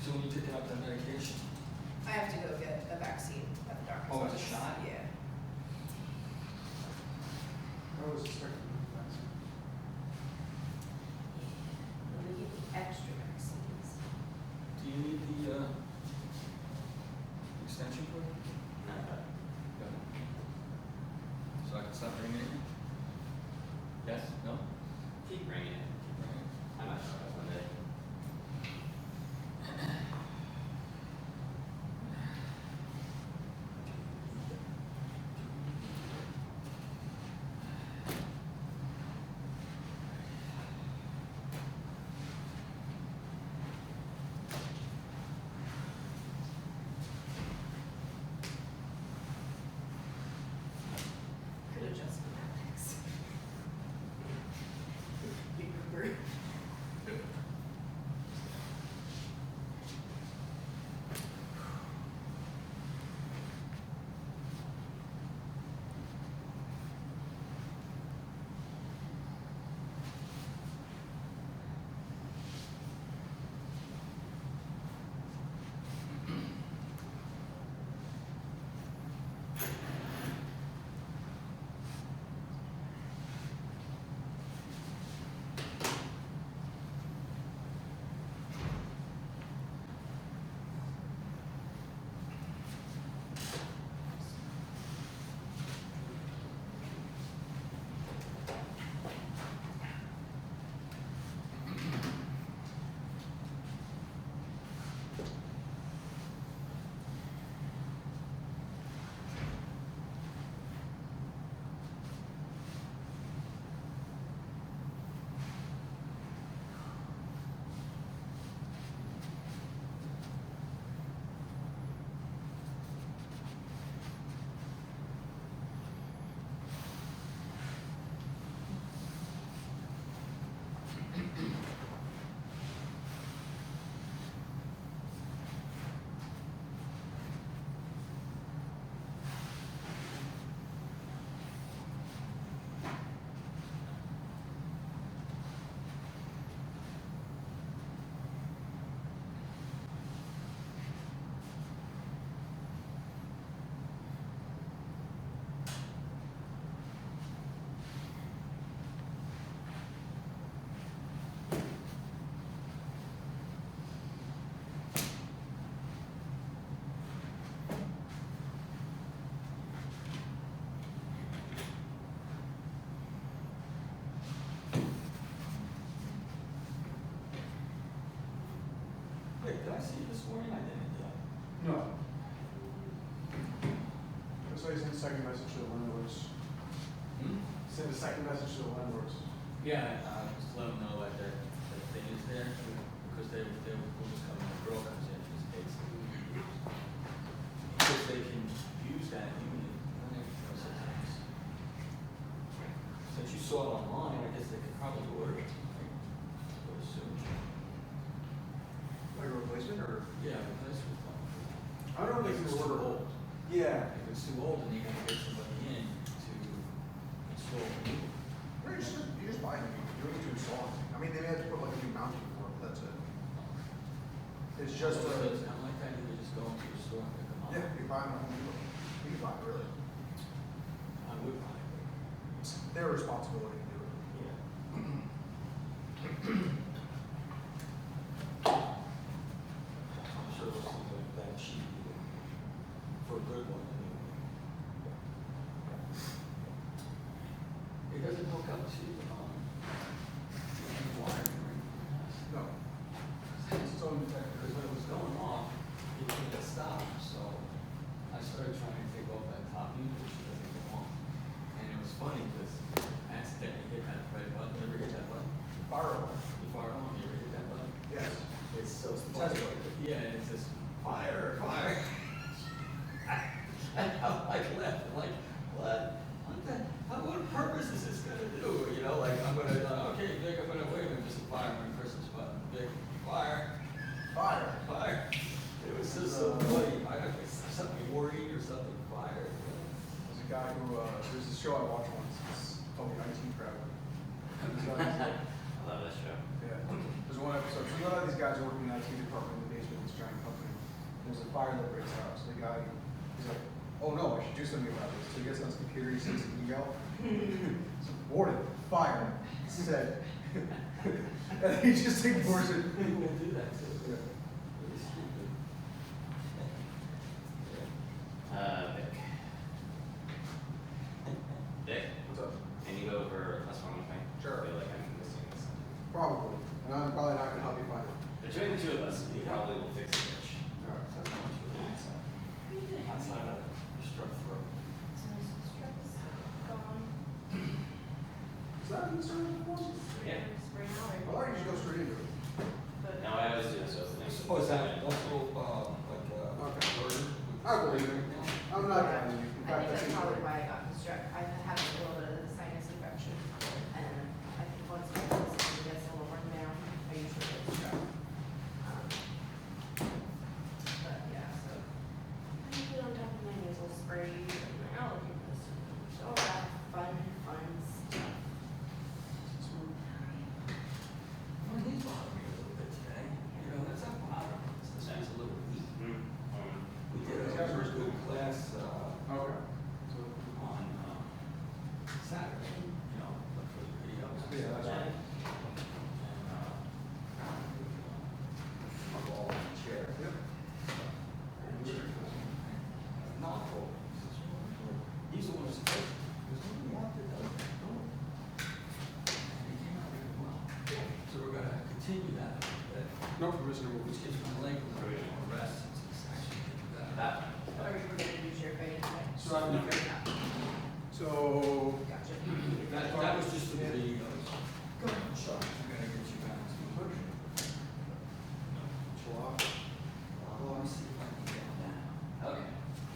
So when you picking up that medication? I have to go get a vaccine at the doctor's Oh, it's a office. shot? Yeah. I was expecting the vaccine. They give you extra vaccines. Do you need the extension cord? No. No. So I can stop bringing it in? Yes? No? Keep bringing it. Keep bringing it. I'm not sure about one day. Could have just been Alex. Remember? Wait, did I see you this morning? I didn't, did I? No. That's why I sent the second message to the landlords. Hmm? Send the second message to the landlords. Yeah, just let them know that that thing is there, because they will just come, the girl comes in, just takes it. Because they can use that unit, sometimes. Since you saw it online, I guess they could probably order it, right? I would assume. Like a replacement or? Yeah, but that's what I don't know if it's it's too order. old. Yeah. If it's too old, then you're gonna get somebody in to install a new one. No, you just buy them. You don't need to install anything. I mean, they may have to put like a new mounting for it, but that's it. It's just So a, it's not like that, you would just go into the store and pick them up. yeah, you buy them at Home Depot. You can buy it, really. I would buy it. It's their responsibility to do it. Yeah. I'm sure those things like that cheap for a good one anyway. It doesn't hook up to, wiring or anything else. No. It's its own detector. Because when it was going off, it couldn't stop, so I started trying to take off that top unit, which doesn't go on. And it was funny, because I accidentally hit that red button, you ever hit that button? Fire alarm. You fire alarm, you ever hit that button? Yes. It's so It's the funny. test button. Yeah, and it says, fire, fire. And I'm like laughing, like, what? What purpose is this gonna do? You know, like, I'm gonna, okay, Vic, I'm gonna wait a minute, just a fire, when you press this button, Vic, fire, Fire. fire. It was just so funny, I got like something worried or something, fire. There's a guy who, there's this show I watched once. It's called the IT Crowd. I love this show. Yeah. There's one episode. So you know how these guys working in the IT department in the basement, this giant fire that breaks out, so the guy, he's like, oh no, I should do something about this, so he gets on his computer, he sends an email. So, warning, fire, said. And he just ignores it. People will do that too. Yeah. Really stupid. Vic. Vic, What's up? can you go over plus one with me? Sure. I feel like I'm missing something. Probably, and I'm probably not gonna help you find it. Between the two of us, we probably will fix the itch. Alright. That's not much of a- So, outside of a struck throat. Is that an instrument for us? Yeah. Spring out I thought you just go straight into it. But No, I always do this opening. Oh, is that also, like, Okay. burden? I believe it. I'm not doubting you. In I fact, think that's think probably you're- why I got the strep. I've had a little bit of the sinus infection. And I think once my system gets a little worn down, I usually get the strep. But yeah, so. I put on top of my nasal spray and my allergy medicine. So all that fun stuff. Well, he's bothering me a little bit today. You know, that's not bothering me. This thing's a little weak. We did a very good class, Okay. so on, Saturday, you know, look for the videos. Yeah, that's right. And, I'm all in the chair. Yep. Not cold. He's the one who's supposed to. He goes, "Oh, yeah, it does. Don't." And he came out really well. So we're gonna continue that, No provision removed. which gives my leg a little bit more rest since it's actually getting better. That, Or you were gonna use your fading today? So I'm, so, Gotcha. That was just for the Yeah. videos. Go ahead, Sean. I'm gonna get you guys. July. Let me see if I can get that. okay.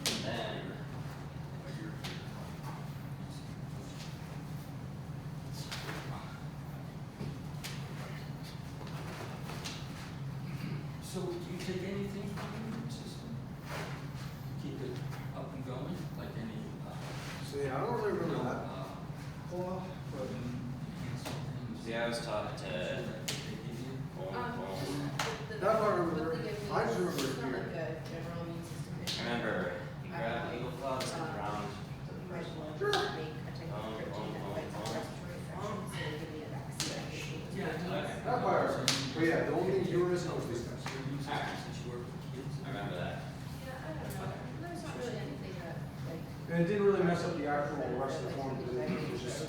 And then, So do you take anything from the immune system? Keep it up and going, like any, So, yeah, I don't really remember that. Well, but see, I was taught to boom, Um, boom. That part I remember. What they give me I just is remember it not here. like a general immune system I issue. remember, you grab an eagle claw, it's around to the Right, first one. Sure. I take a protein that fights all respiratory infections, so they give me a vaccine. Yeah, Okay. that part, but yeah, the only thing you were missing was these guys. Since you work with kids. I remember that. Yeah, I don't know. There's not really anything that, like. And it didn't really mess up the actual rest of the form, because it was just,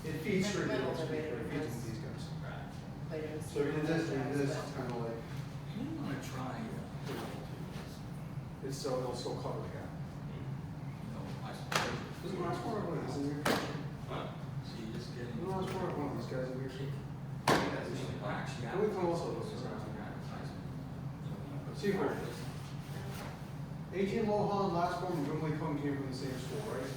it feeds straight to Fundamentals these are very people, it feeds different. with these guys. Right. Vitamins. So you did this, it's kind of like, You wanna try, you it's so, it'll still cover the gap. know, I suppose. This is the last one, one of these in here. What? So you just get. The last one of these guys in here. Actually, Can we come also those guys? Sifu. 18 Lohan, last form, and Gumli Kung came from the same school, right?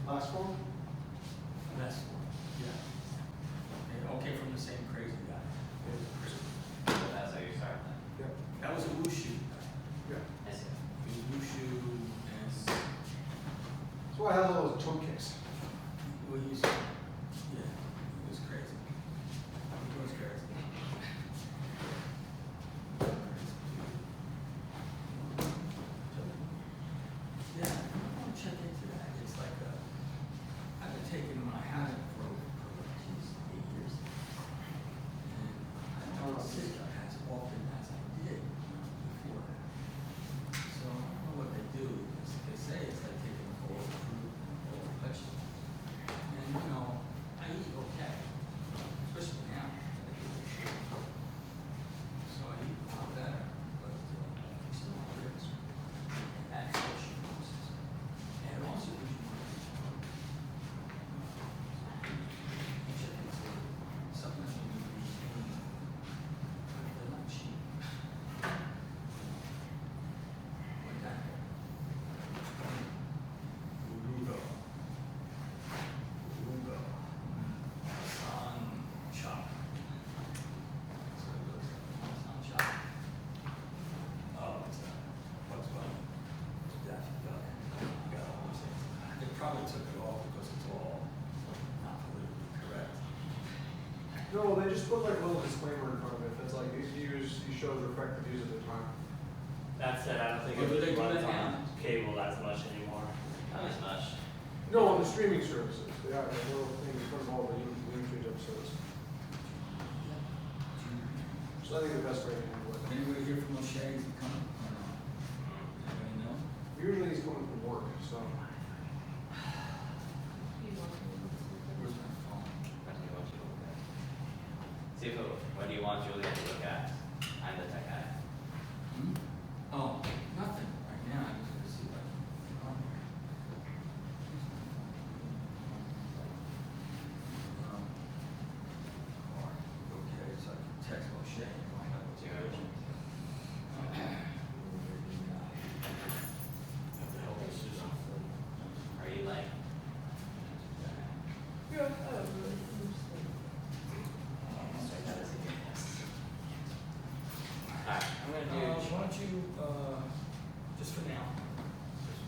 Last form? That's one, yeah. Okay, from the same crazy guy. So that's how you start then. Yep. That was a wushu guy. Yeah. I see. It was wushu and, That's why I had all those toe kicks. well, he's, yeah, it was crazy. It was crazy. Yeah, I want to check into that. It's like I've been taking them, I haven't for geez, 8 years. And I don't sit as often as I did before that. So I don't know what they do. They say it's like taking a whole fruit, a whole vegetable. No, they just put like a little disclaimer in front of it, that's like, these views, these shows reflect the views of the time. That said, I don't think Oh, do they it do runs that now? on cable as much anymore. Not as much. No, on the streaming services, they have a little thing in front of all the YouTube episodes. So I think the best way to handle it. Anybody here from O'Shea's coming or not? Anybody know? Usually he's coming from work, so. Where's my phone? What do you want you to look at? Sifu, what do you want Julia to look at? I'm the tech guy. Hmm? Oh, nothing right now, I just gotta see what. Okay, so I can text O'Shea and find out what's Yeah. going on. What the hell is this? Are you like? Yeah, oh, really interesting. Alright, I'm gonna do. Why don't you, just for now,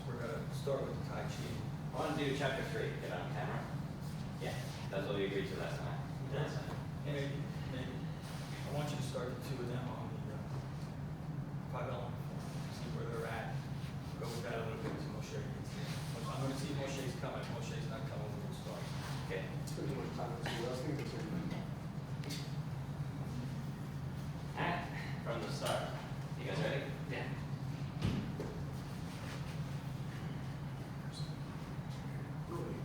we're gonna start with the Tai Chi. I wanna do chapter 3, get on camera. Yeah, that's what we agreed to last time. Yeah. Maybe. I want you to start the two of them on the, 5 element form, see where they're at. Go with that a little bit until O'Shea gets here. I'm gonna see if O'Shea's coming, if O'Shea's not coming, we'll start. Okay. It's been too much time to see, I was thinking the same thing. Alright, from the start. You guys ready? Yeah. Really?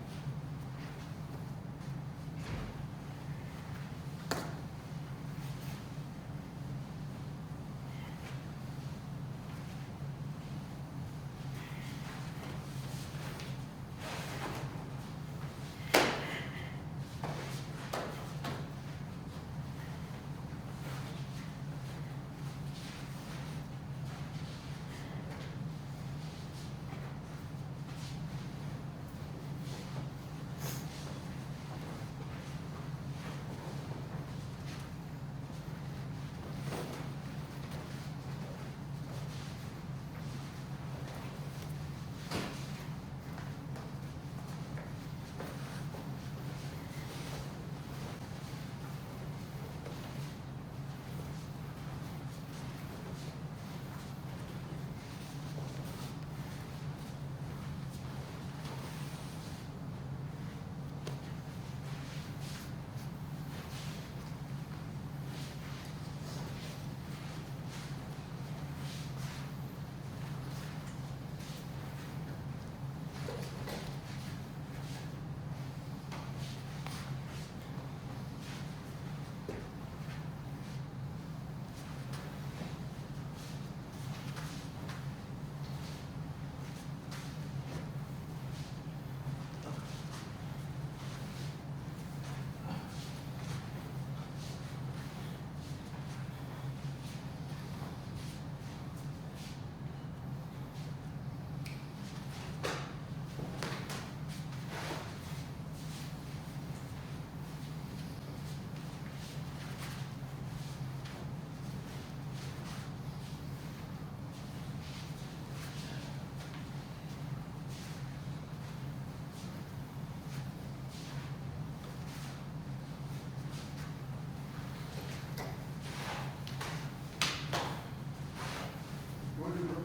What did you do?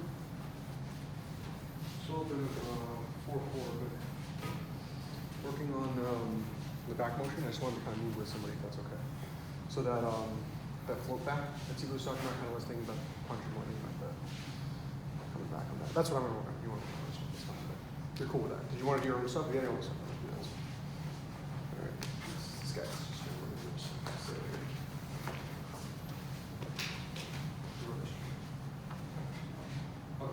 So open, 4-4, but working on, the back motion, I just wanted to kind of move with somebody, if that's okay. So that, that float back, that Sifu was talking about, kind of was thinking about punching one like that. Coming back on that. That's what I'm gonna work on. You want to work on this one, that's fine, but you're cool with that. Did you want to do your own stuff? Yeah, your own stuff. Alright, this guy's just gonna run this. So, rubbish. Okay.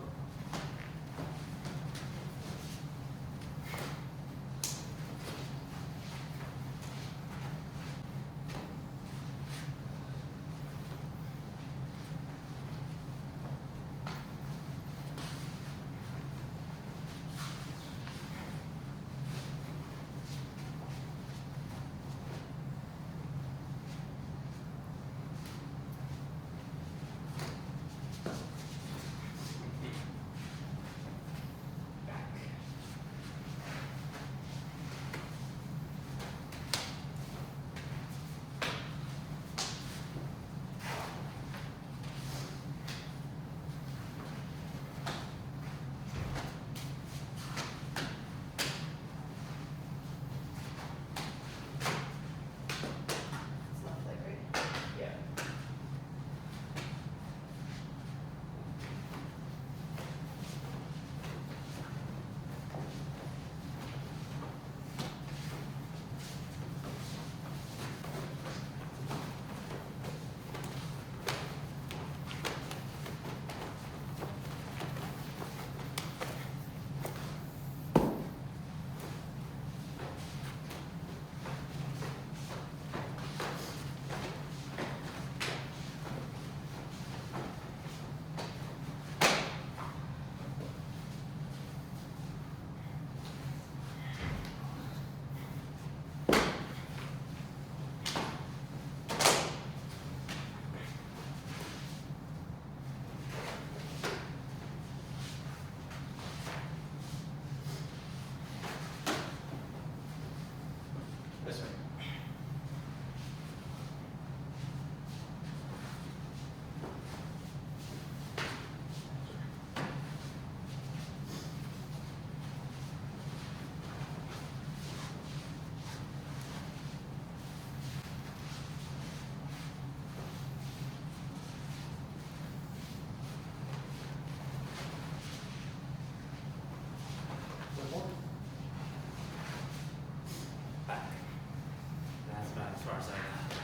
far as I got.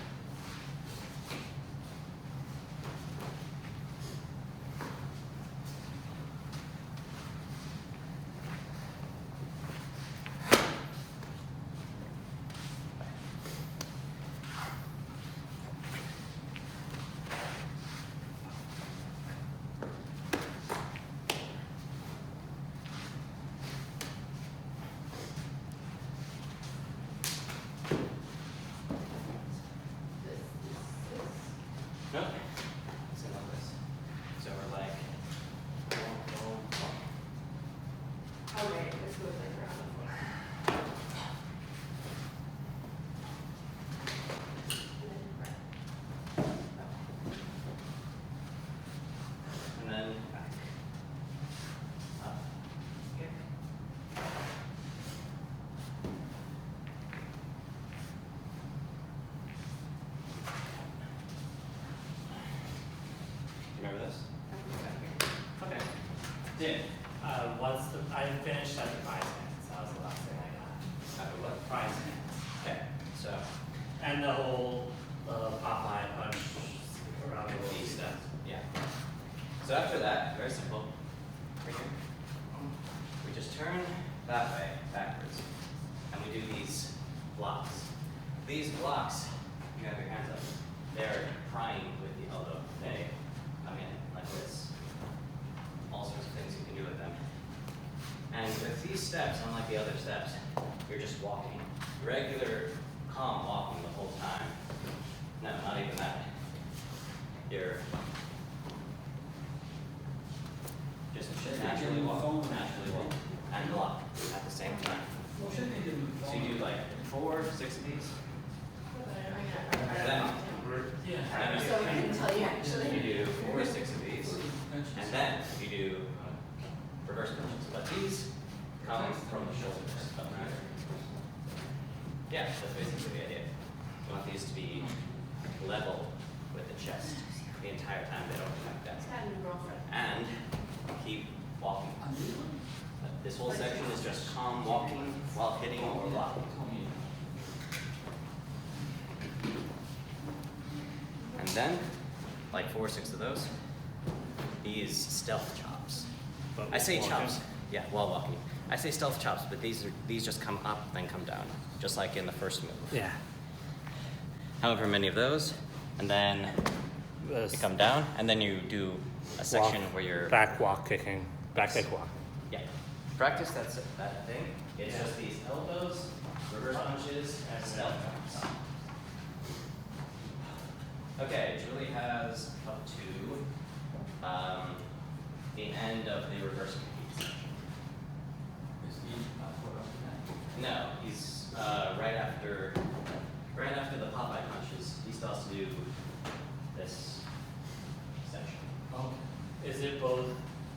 Nope. It's in this. So we're like, boom. Oh, right, this goes like around the floor. And then back. Up. Kick. Remember this? Okay. Did. What's the, I finished at the prize hands, that was the last thing I got. After what? Prize hands. Okay. So And the whole, Popeye punch around the these world. steps. Yeah. So after that, very simple. Right here. We just turn that way, backwards, and we do these blocks. These blocks, you have your hands up. They're prying with the elbow. They come in like this. All sorts of things you can do with them. And with these steps, unlike the other steps, you're just walking. Regular, calm walking the whole time. No, not even that. You're just naturally walk, and block at the same time. So you do like 4, 6 of these. Then, Yeah. So we can tell you actually. you do 4 or 6 of these, and then you do reverse punches. But these come from the shoulders up here. Yeah, that's basically the idea. You want these to be level with the chest the entire time. They don't connect down. Had a new girlfriend. And keep walking. This whole section is just calm walking while hitting or blocking. And then, like 4 or 6 of those, these stealth chops. But I say walking. chops, yeah, while walking. I say stealth chops, but these just come up then come down, just like in the first move. Yeah. However many of those, and then you come down, and then you do a section where you're Back walk kicking, back kick walk. yeah. Practice that thing. It's Yeah. just these elbows, reverse punches, and stealth chops. Okay, Julie has up to the end of the reverse kick section. No, he's right after the Popeye punches. He still has to do this section. Is it both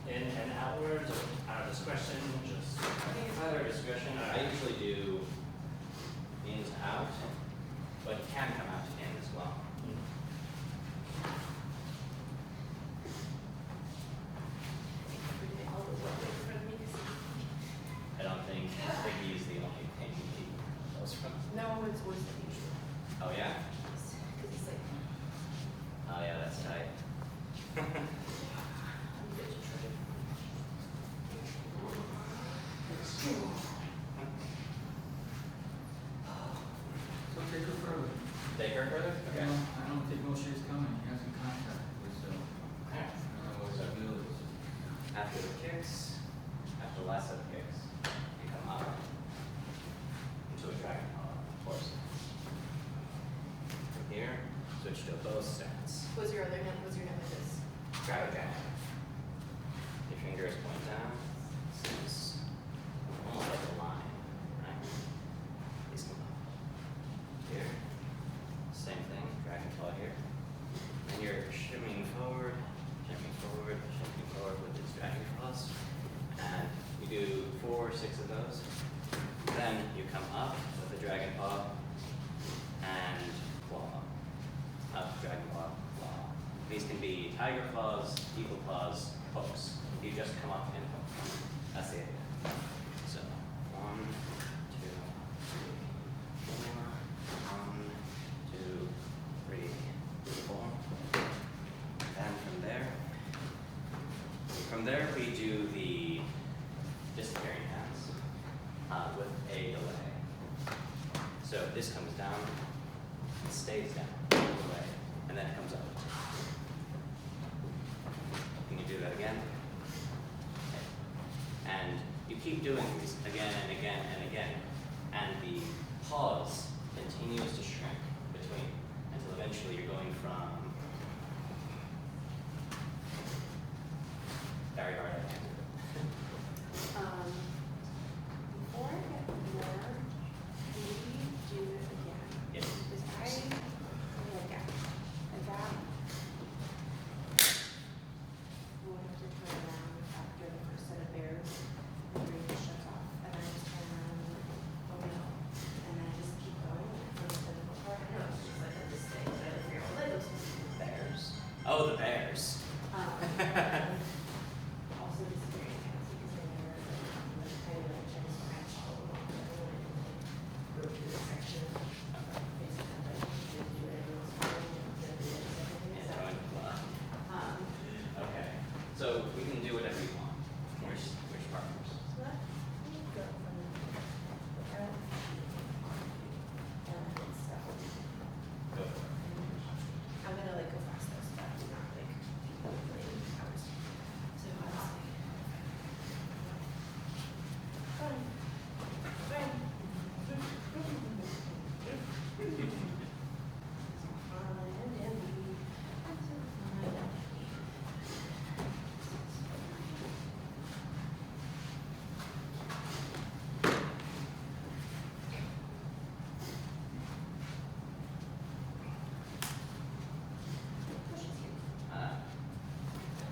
in and outwards, or out of discretion, just? I think it's either discretion. I usually do in to out, but it can come out to in as well. I think he's the only thing he knows from. No, it's worse than usual. Oh yeah? Because it's like, Oh yeah, that's tight. I'm good to try. So take her further. Take her further? Okay. I don't think Moshe's coming, he hasn't contacted me, so Alright. I don't know what that deal is. After the kicks, after the last set of kicks, you come up into a dragon collar, of course. From here, switch to a bow stance. Was your other hand, was your hand like this? Drag it down. Your fingers point down. Seems almost like a line, right? These come up. Here. Same thing, dragon claw here. And you're shimmying forward with these dragon claws. And you do 4 or 6 of those. Then you come up with the dragon claw and claw. Up, dragon claw, claw. These can be tiger claws, eagle claws, hooks. You just come up and hook. That's the idea. So, 1, 2, 3, 4, 1, From there, we do the disappearing hands with a delay. So this comes down, it stays down, delay, and then it comes up. Can you do that again? Okay. And you keep doing these again and again and again, and the pause continues to shrink between until eventually you're going from very hard. I can't do it. Before I get more, can we do it again? Yes. Because I look at that. We'll have to turn around after the first set of bears, and the ring shuts off, and then just turn around and like, oh no, and then just keep going. And then before I know, it's just like this thing, but I don't figure out, like, those bears. Oh, the bears. Also disappearing hands because they never like kind of like try to scratch all along the line and like go through the section. Basically, like do whatever was going on and do it and everything. Yeah, So, going to fly. um, Okay. So we can do whatever you want. Which part first? so let me go from out and stuff. Go for it. I'm gonna like go fast though, so that I'm not like playing hours. So honestly. Fun. Fun. Fun and dandy. Fun and dandy.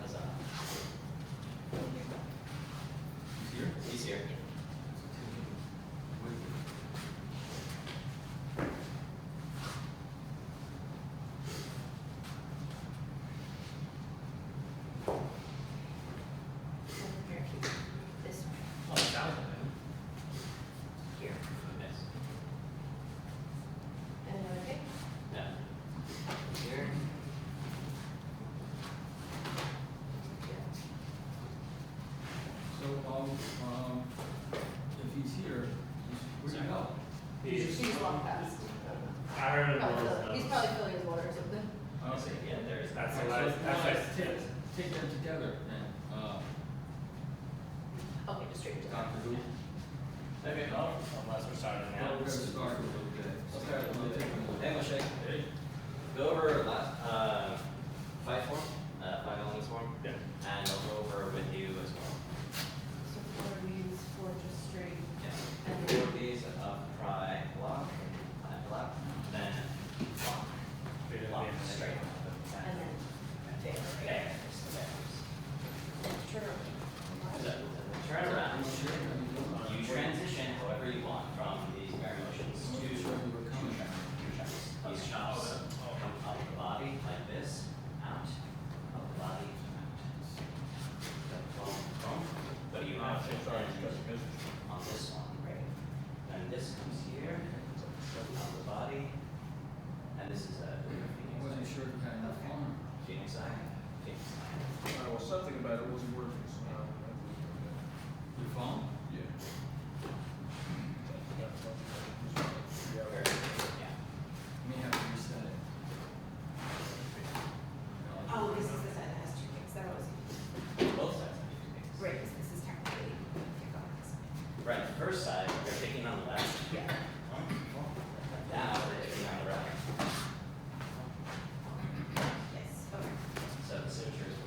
Huzzah. Here? He's here. Here, this way. Oh, that was good. Here. Yes. And then okay. Yeah. Here. So, if he's here, where'd you go? She's walked past. I heard it Probably was, he's probably filling his water or something. Okay. Yeah, there is. That's So the last, now that's let's like, take them together then. Okay, just straight to that. Dr. Who? Okay. oh, unless we're starting Well, now. we're gonna start with a little bit. Let's start with a little bit. bit. Hey, Moshe. Hey. Go over last, fight form, 5 elements form. Yeah. And I'll go over with you as well. So four means four just straight. Yes. And Four of these, try block, block, then block, block, straight. And then Okay. Bears, bears. turn around. So, turn around. You transition however you want from these air motions to two tracks. These chops come up the body like this, out, up the body, out. So, boom, boom. What do you have on this one? Right. Then this comes here, up the body, and this is a I wasn't sure if you had enough on. Phoenix eye, Phoenix eye. Well, something about it wasn't working, so now. Your phone? Yeah. Very good, yeah. May have to reset it. Oh, this is the side that has two kicks, that was, Both sides of these things. right, 'cause this is technically kick on this side. Right, the first side, you're kicking on the left. Yeah. Now, we're kicking on the right. Yes, okay. So the sutures.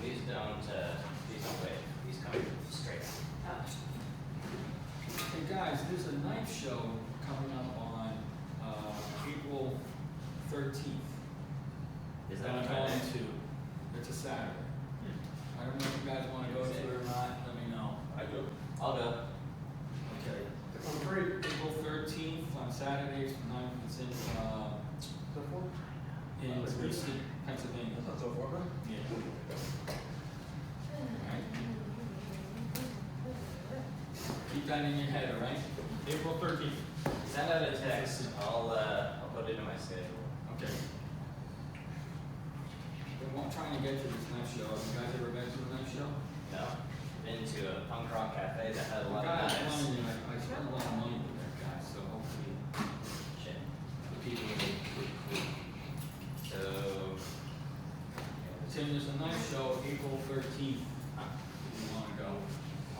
These don't wave, these come straight out. Hey guys, there's a knife show coming up on, April 13th. Is That that I'm what going I to. It's a Saturday. I don't know if you guys wanna go to it or not, let me know. I do. I'll go. Okay. I'm free. April 13th on Saturday, it's in, in Richmond, Pennsylvania. That's not so far, huh? Yeah. Alright, keep that in your head, alright? April 13th. Send out a text, I'll put it in my schedule. Okay. Then I'm trying to get to this knife show. Have you guys ever been to a knife show? No? Been to a punk rock cafe that had a lot of Guys, knives. I spent a lot of money with that guy, so hopefully Shit. the people will be pretty cool. So, Tim, there's a knife show April 13th. If you wanna go.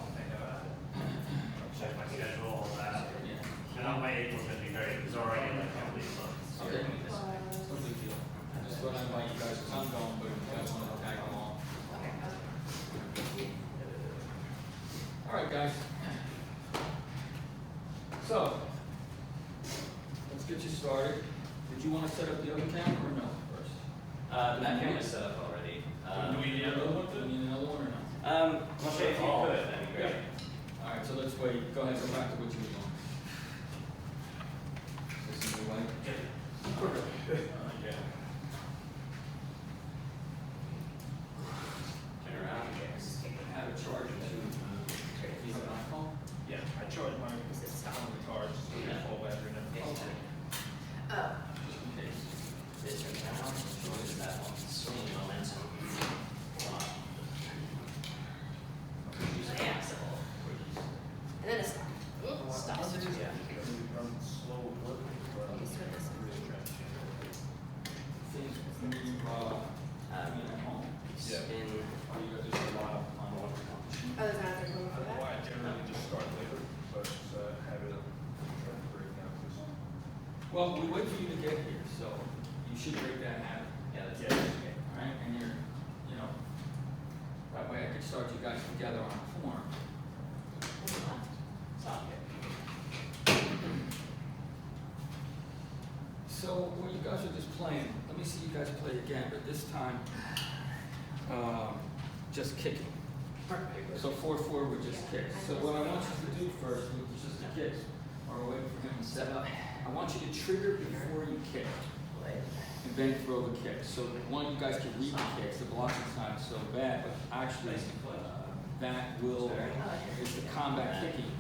I'll think about it. I'll check my schedule, all that. Yeah. And on my April's gonna be great, it's already in like a couple of months. Okay. this way. It's no big deal. I just thought I'd invite you guys, cause I'm going, but if you guys wanna tag along. All right, guys. So, let's get you started. Did you wanna set up the other camera or no first? That camera's set up already. Do we need another one? Do we need another one or no? Well, if you could, that'd be great. All right, so let's wait. Go ahead, go back to what you were doing. This is the way. Yeah. Turn around, yes. Have a charger too. You have an iPhone? Yeah, I charge mine because it's on the card, just with a full battery and everything. Oh, Just in case. This turns around, choice that one, swing momentum. yeah. And then it's stop. Yeah. I'm slow with working, but I'm Used to this. really trying to change everything. Things when you, at home. Yeah. Spin. Or you got just a lot on one. Oh, there's another room I for don't know that? why I generally just start later, but have it up, try to break down this. Well, we wait for you to get here, so you should break that habit. Yeah, that's Yeah. okay. All right, and you're, that way I can start you guys together on a form. Stop it. So when you guys are just playing, let me see you guys play again, but this time, just kicking. So 4-4 would just kick. So what I want you to do first, which is just the kicks, or wait for him to set up. I want you to trigger before you kick, and then throw the kick. So one, you guys can read the kicks. The blocking's not so bad, but actually, that will, it's the combat kicking.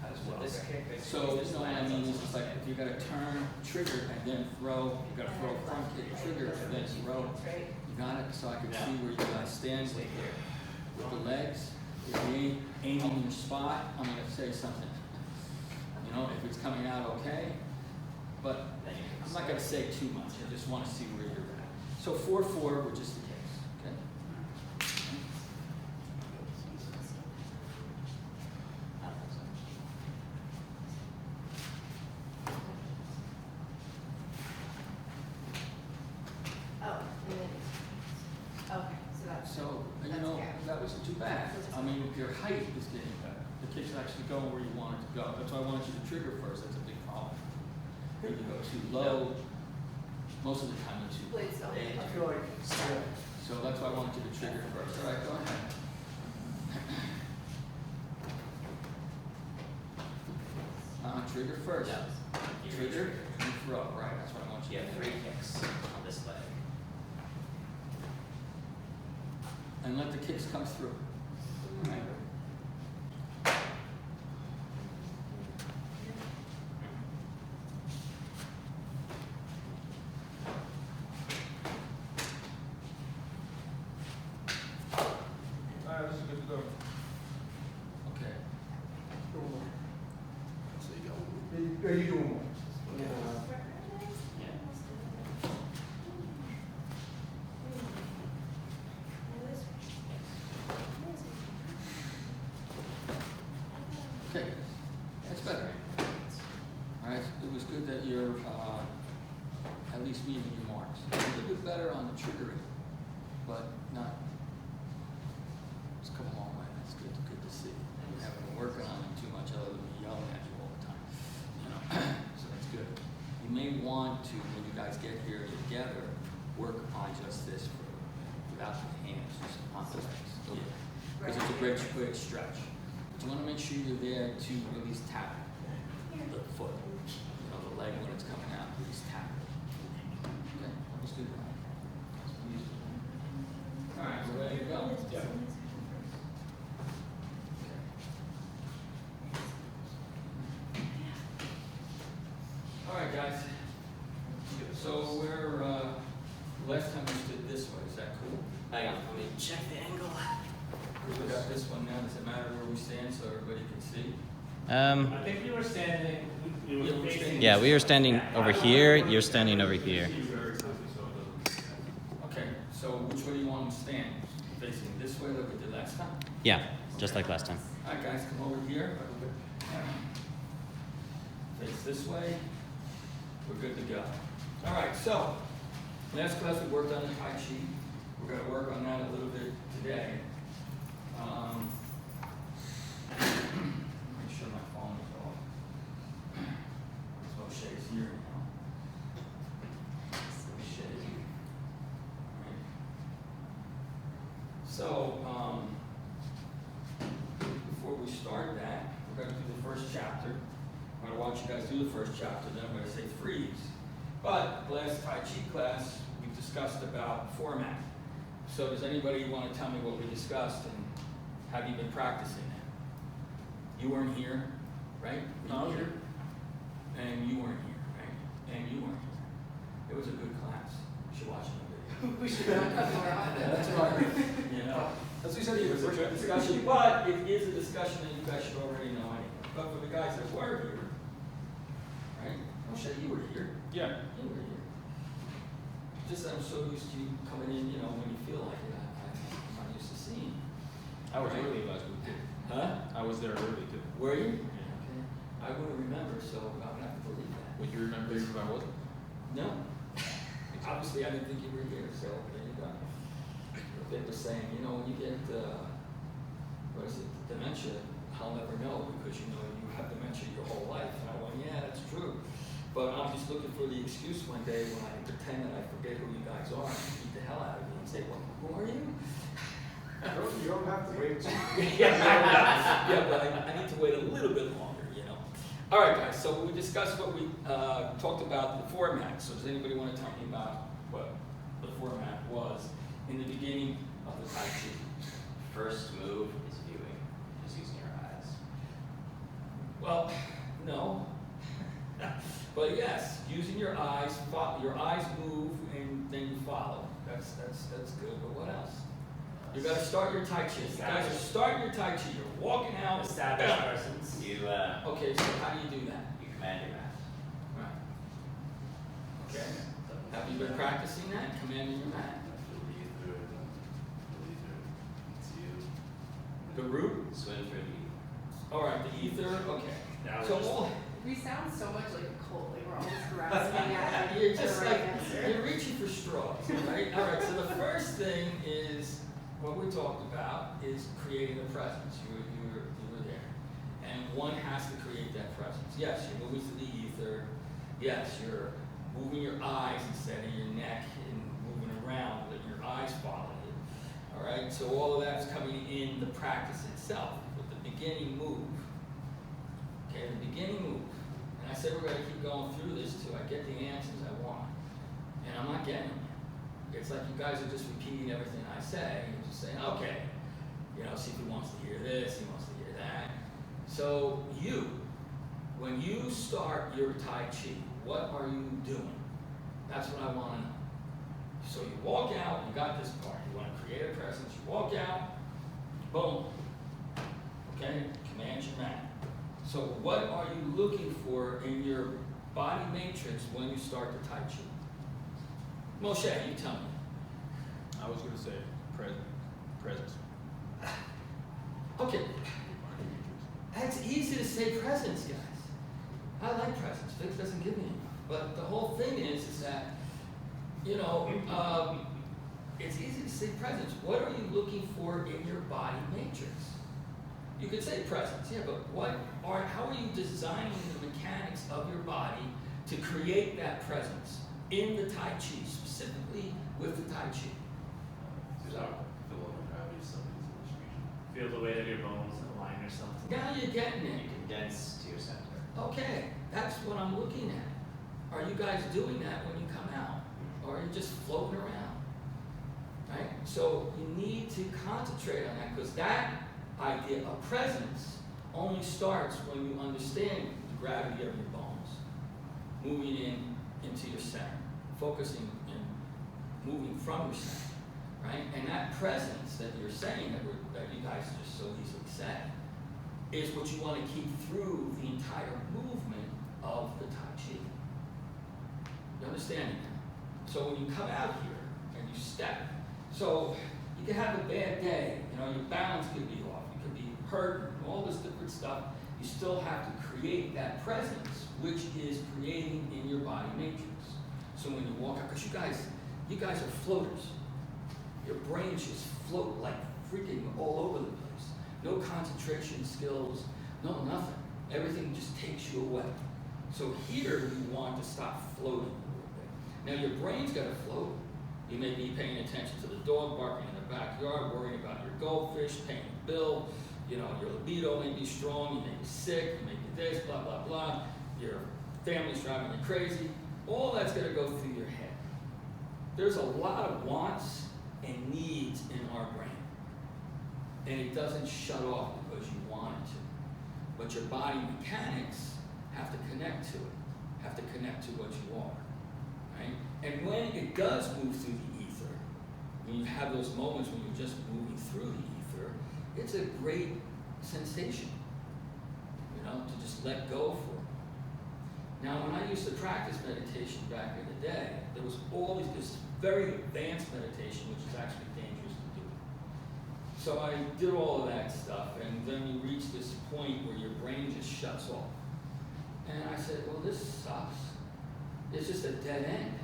As well. This kick, So, you know what I mean, it's just like, if you gotta turn, trigger, and then throw, you gotta throw front kick, trigger, and then throw. You got it, so I can see where you guys stand with the legs. If you ain't aiming in your spot, I'm gonna say something. You know, if it's coming out okay, but I'm not gonna say too much, I just wanna see where you're at. So 4-4 were just the kicks, okay? Oh, and then, okay, so that's. So, you that's know, okay. that wasn't too bad. I mean, your height is getting better. The kick's actually going where you want it to go. That's why I wanted you to trigger first. That's a big problem. If you go too low, most of the time you're too low. Wait, so. I feel like, So that's why I wanted you to trigger first. All right, go ahead. Trigger first. Yeah. Trigger and throw. Right, that's what I want you You to have do. 3 kicks on this leg. And let the kicks come through. Right. This is good to go. Okay. are you doing one? Yeah. Okay, that's better. All right, it was good that you're at least meeting your marks. A little bit better on the triggering, but not. It's come a long way. That's good. Good to see. You haven't been working on it too much other than me yelling at you all the time. You know, so that's good. You may want to, when you guys get here together, work on just this without the hands, just on the legs. Because it's a great stretch. But you want to make sure you're there to at least tap the foot. You know, the leg when it's coming out, at least tap it. Okay, let's do that. All right, we're ready to go. Yeah. All right, guys. stand so everybody can see? I think you were standing, you Yeah, were we're facing. standing- Yeah, we are standing over here, you're standing over here. Okay, so which way do you want them to stand? Facing this way like we did last time? Yeah, just like last time. All right, guys, come over here. Face this way. We're good to go. All right, so last class we worked on the Tai Chi. We're going to work on that a little bit today. Make sure my phone is off. So Shay's here now. Shay. All right. So, before we start that, we're going to do the first chapter. I'm going to watch you guys do the first chapter, then I'm going to say freeze. But last Tai Chi class, we discussed about format. So does anybody want to tell me what we discussed and have you been practicing it? You weren't here, right? Were you here? And you weren't here, right? And you weren't here. It was a good class. You should watch the video. We should not come more often. That's right. You know, That's what you said. it was a good discussion, but it is a discussion that you guys should already know anyway. But for the guys that were here, right? I'll show you were here. Yeah. You were here. Just I'm so used to you coming in, you know, when you feel like it. I'm not used to seeing. I was early last week too. Huh? I was there early too. Were you? Yeah. Okay. I wouldn't remember, so I'm gonna have to believe that. Would you remember if I wasn't? No. Obviously, I didn't think you were here, so there you go. They were saying, you know, when you get, what is it, dementia, I'll never know because you know you have dementia your whole life. And I went, yeah, that's true. But I'm just looking for the excuse one day when I pretend that I forget who you guys are and beat the hell out of you and say, well, who are you? You don't have to wait. Yeah, but I need to wait a little bit longer, you know. All right, guys, so we discussed what we talked about the format. So does anybody want to tell me about what the format was in the beginning of the Tai Chi? First move is viewing, just using your eyes. Well, no. But yes, using your eyes move and then you follow. That's good, but what else? You gotta start your Tai Chi. You guys are starting your Tai Chi. You're walking out. Established Bam. persons. You, Okay, so how do you do that? you command your mat. Right. Okay. Have you been practicing that? Commanding your mat. The root? Swim through the All right, the ether. Okay. Now we're So just- all, We sound so much like a cult, like we're always grasping at you're the just right like answer. you're reaching for straws, right? All right. So the first thing is what we talked about is creating a presence. You were there, and one has to create that presence. Yes, you're moving through the ether. Yes, you're moving your eyes instead of your neck and moving around, but your eyes follow you. All right. So all of that's coming in the practice itself with the beginning move. Okay, the beginning move. And I said we're going to keep going through this till I get the answers I want. And I'm not getting them. It's like you guys are just repeating everything I say. You're just saying, okay, you know, Sifu wants to hear this, he wants to hear that. So when you start your Tai Chi, what are you doing? That's what I want to know. So you walk out, you got this part. You want to create a presence. You walk out, boom. Okay, command your mat. So what are you looking for in your body matrix when you start the Tai Chi? Moshe, you tell me. I was gonna say presence. Okay, that's easy to say presence, guys. I like presence. Vic doesn't give me enough. But the whole thing is that, you know, it's easy to say presence. What are you looking for in your body matrix? You could say presence, yeah, but how are you designing the mechanics of your body to create that presence in the Tai Chi, specifically with the Tai Chi? Feel the weight of your bones, align yourself to Now you're getting it. You condense to your center. Okay, that's what I'm looking at. Are you guys doing that when you come out? Or are you just floating around? Right? So you need to concentrate on that because that idea of presence only starts when you understand the gravity of your bones, moving into your center, focusing and moving from your center, right? And that presence that you're saying that you guys just so easily said, is what you want to keep through the entire movement of the Tai Chi. You understand it now? So when you come out here and you step, so you can have a bad day, you know, your balance could be off, you could be hurt, and all this different stuff. You still have to create that presence, which is creating in your body matrix. So when you walk out, because you guys are floaters. Your brains just float like freaking all over the place. No concentration skills, no nothing. Everything just takes you away. So here you want to stop floating a little bit. Now your brain's got to float. You may be paying attention to the dog barking in the backyard, worrying about your goldfish, paying the bill. You know, your libido may be strong, you may be sick, you may be this, blah, blah, blah. Your family's driving you crazy. All that's going to go through your head. There's a lot of wants and needs in our brain. And it doesn't shut off because you want it to. But your body mechanics have to connect to it, have to connect to what you are. Right? And when it does move through the ether, when you have those moments when you're just moving through the ether, it's a great sensation, you know, to just let go for it. Now, when I used to practice meditation back in the day, there was always this very advanced meditation, which is actually dangerous to do. So I did all of that stuff, and then you reach this point where your brain just shuts off. And I said, well, this sucks. It's just a dead end.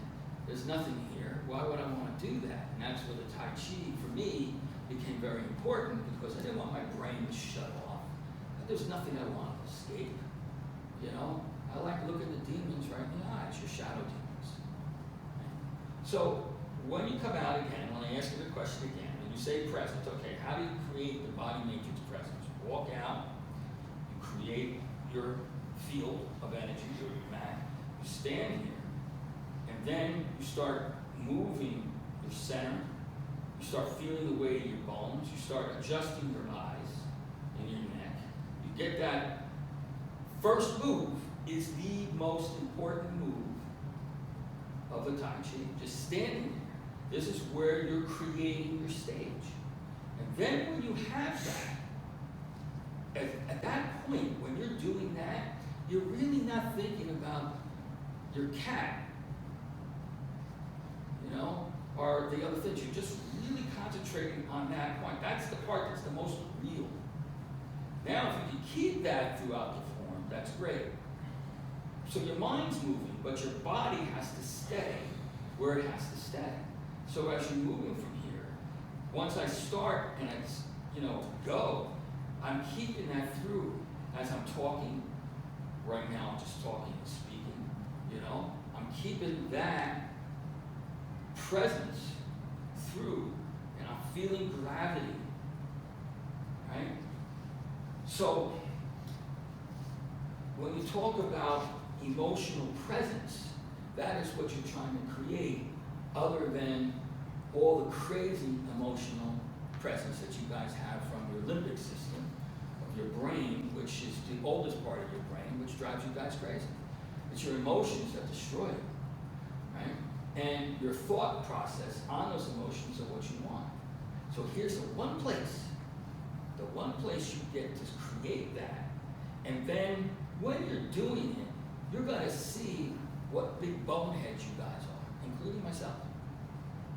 There's nothing here. Why would I want to do that? And that's where the Tai Chi, for me, became very important because I didn't want my brain to shut off. There's nothing I want to escape. You know, I like looking the demons right in the eyes, your shadow demons. So when you come out again, when I ask you the question again, and you say presence, okay, how do you create the body matrix presence? You walk out, you create your field of energy, your mat, you stand here, and then you start moving your center. You start feeling the weight of your bones. You start adjusting your eyes and your neck. You get that first move is the most important move of the Tai Chi. Just standing there. This is where you're creating your stage. And then when you have that, at that point, when you're doing that, you're really not thinking about your cat, you know, or the other things. You're just really concentrating on that point. That's the part that's the most real. Now, if you can keep that throughout the form, that's great. So your mind's moving, but your body has to stay where it has to stay. So as you're moving from here, once I start and I, you know, go, I'm keeping that through as I'm talking. Right now, I'm just talking and speaking, you know. I'm keeping that presence through, and I'm feeling gravity, right? So, when you talk about emotional presence, that is what you're trying to create, other than all the crazy emotional presence that you guys have from your limbic system of your brain, which is the oldest part of your brain, which drives you guys crazy. It's your emotions that destroy you, right? And your thought process on those emotions are what you want. So here's the one place you get to create that. And then when you're doing it, you're gonna see what big boneheads you guys are, including myself.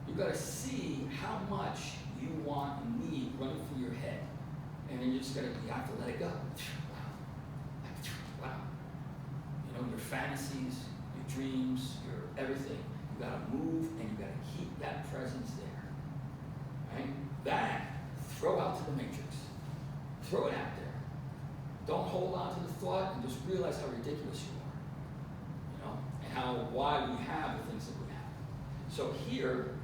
You're gonna see how much you want and need running through your head. And then you have to let it go. Wow. You know, your fantasies, your dreams, your everything. You gotta move and you gotta keep that presence there. Right? That, throw out to the matrix. Throw it out there. Don't hold on to the thought and just realize how ridiculous you are. You know, and why we have the things that we have. So here,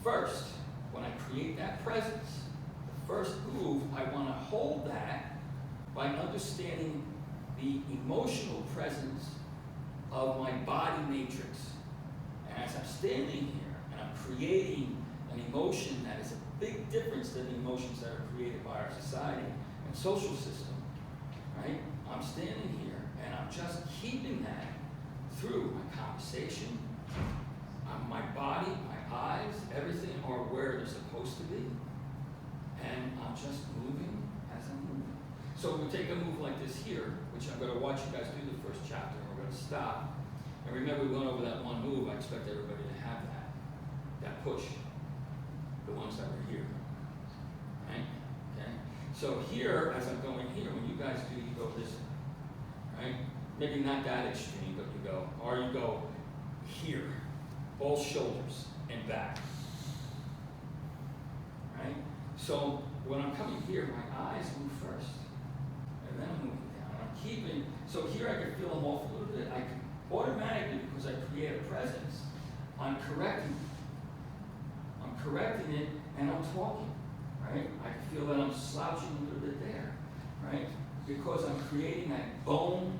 first, when I create that presence, the first move, I want to hold that by understanding the emotional presence of my body matrix. And as I'm standing here and I'm creating an emotion that is a big difference than the emotions that are created by our society and social system, right? I'm standing here and I'm just keeping that through my conversation. My body, my eyes, everything are where they're supposed to be. And I'm just moving as I'm moving. So we take a move like this here, which I'm gonna watch you guys do the first chapter, and we're gonna stop. And remember, we went over that one move. I expect everybody to have that push, the ones that were here, right? Okay. So here, as I'm going here, when you guys do, you go this way, right? Maybe not that extreme, but you go, or you go here, all shoulders and back, right? So when I'm coming here, my eyes move first, and then I'm moving down. I'm keeping, so here I can feel them off a little bit. I can automatically, because I create a presence, I'm correcting it, and I'm talking, right? I can feel that I'm slouching a little bit there, right? Because I'm creating that bone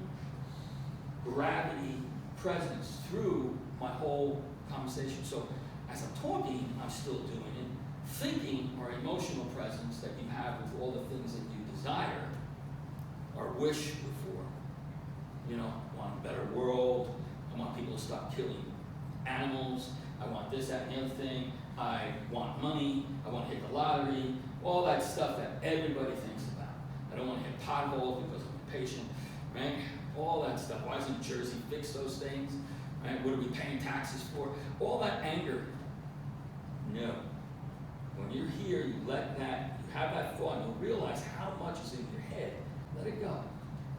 gravity presence through my whole conversation. So as I'm talking, I'm still doing it. Thinking or emotional presence that you have with all the things that you desire or wish for. You know, I want a better world. I want people to stop killing animals. I want this, that, and the other thing. I want money. I want to hit the lottery. All that stuff that everybody thinks about. I don't want to hit potholes because I'm impatient, right? All that stuff. Why doesn't Jersey fix those things? Right? What are we paying taxes for? All that anger. No. When you're here, you let that, you have that thought, and you'll realize how much is in your head. Let it go.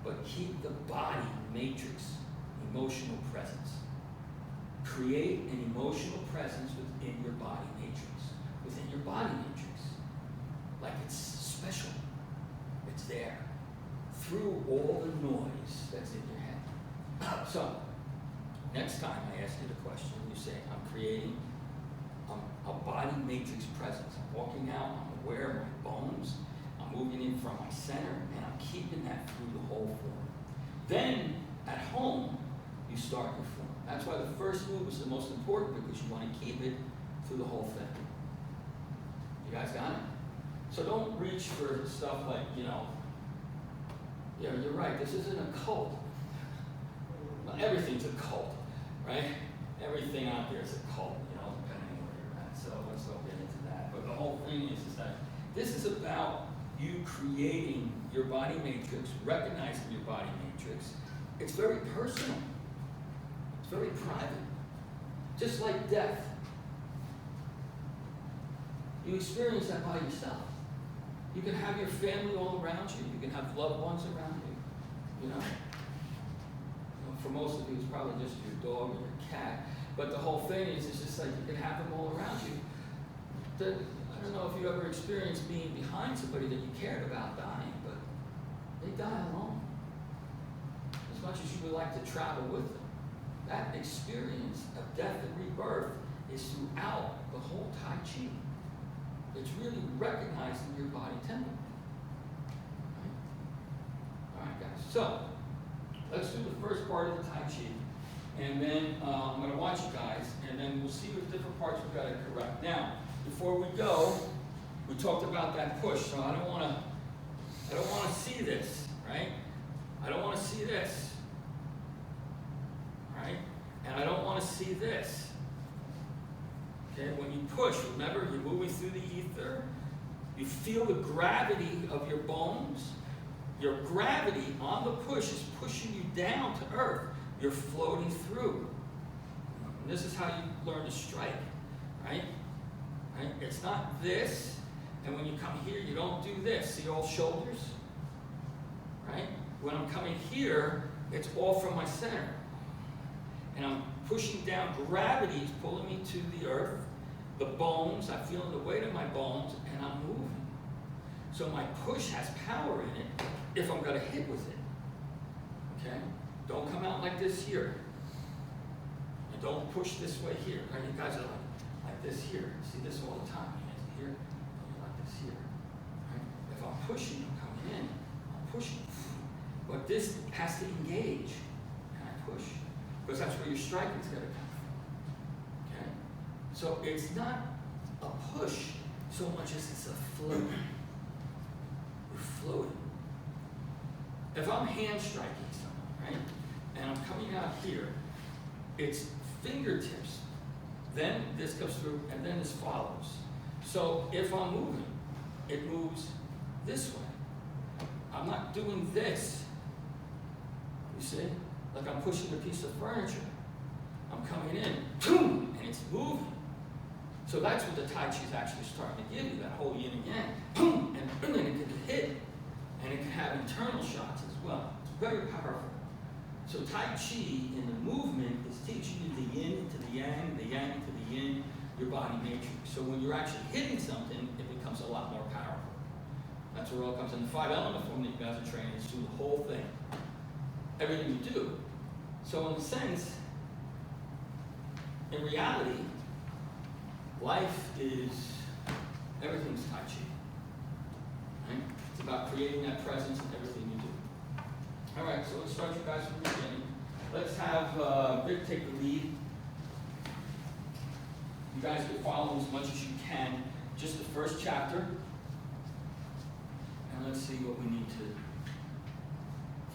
But keep the body matrix, emotional presence. Create an emotional presence within your body matrix. Within your body matrix. Like it's special. It's there. Through all the noise that's in your head. So, next time I ask you the question, you say, I'm creating a body matrix presence. I'm walking out, I'm aware of my bones, I'm moving in from my center, and I'm keeping that through the whole form. Then, at home, you start your form. That's why the first move is the most important, because you want to keep it through the whole thing. You guys got it? So don't reach for stuff like, yeah, you're right, this isn't a cult. Well, everything's a cult, right? Everything out there is a cult, depending on where you're at. So let's not get into that. But the whole thing is that this is about you creating your body matrix, recognizing your body matrix. It's very personal. It's very private. Just like death. You experience that by yourself. You can have your family all around you. You can have loved ones around you. For most of you, it's probably just your dog or your cat. But the whole thing is, it's just like you can have them all around you. I don't know if you ever experienced being behind somebody that you cared about dying, but they die alone. As much as you would like to travel with them. That experience of death and rebirth is throughout the whole Tai Chi. It's really recognizing your body temple. Right? All right, guys. So, let's do the first part of the Tai Chi. And then I'm going to watch you guys, and then we'll see what different parts we've got to correct. Now, before we go, we talked about that push, so I don't want to see this, right? I don't want to see this. Right? And I don't want to see this. Okay, when you push, remember, you're moving through the ether. You feel the gravity of your bones. Your gravity on the push is pushing you down to earth. You're floating through. And this is how you learn to strike, right? Right? It's not this, and when you come here, you don't do this. See all shoulders? Right? When I'm coming here, it's all from my center. And I'm pushing down, gravity is pulling me to the earth, the bones, I'm feeling the weight of my bones, and I'm moving. So my push has power in it if I'm going to hit with it. Okay? Don't come out like this here. And don't push this way here. Right? You guys are like this here. You see this all the time. Hands here, and you're like this here. Right? If I'm pushing, I'm coming in, I'm pushing. But this has to engage, and I push. Because that's where your striking is going to come from. Okay? So it's not a push so much as it's a float. You're floating. If I'm hand striking someone, right, and I'm coming out here, it's fingertips. Then this comes through, and then this follows. So if I'm moving, it moves this way. I'm not doing this. You see? Like I'm pushing a piece of furniture. I'm coming in, boom, and it's moving. So that's what the Tai Chi is actually starting to give you, that whole yin and yang. Boom, and boom, and it can hit. And it can have internal shots as well. It's very powerful. So Tai Chi in the movement is teaching you the yin into the yang into the yin, your body matrix. So when you're actually hitting something, it becomes a lot more powerful. That's where it all comes in. The 5-element form that you guys are training is through the whole thing. Everything you do. So in a sense, in reality, life is, everything's Tai Chi. Right? It's about creating that presence in everything you do. All right, so let's start you guys from the beginning. Let's have Vic take the lead. You guys can follow as much as you can, just the first chapter. And let's see what we need to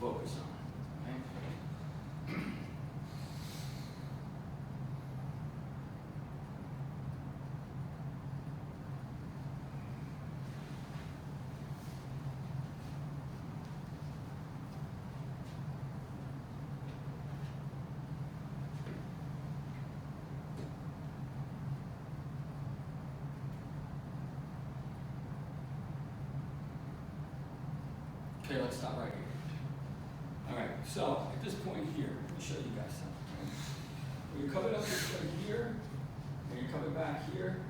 focus on. Okay? Okay, let's stop right here. All right, so at this point here, let me show you guys something. Right? When you're coming up this way here, and you're coming back here,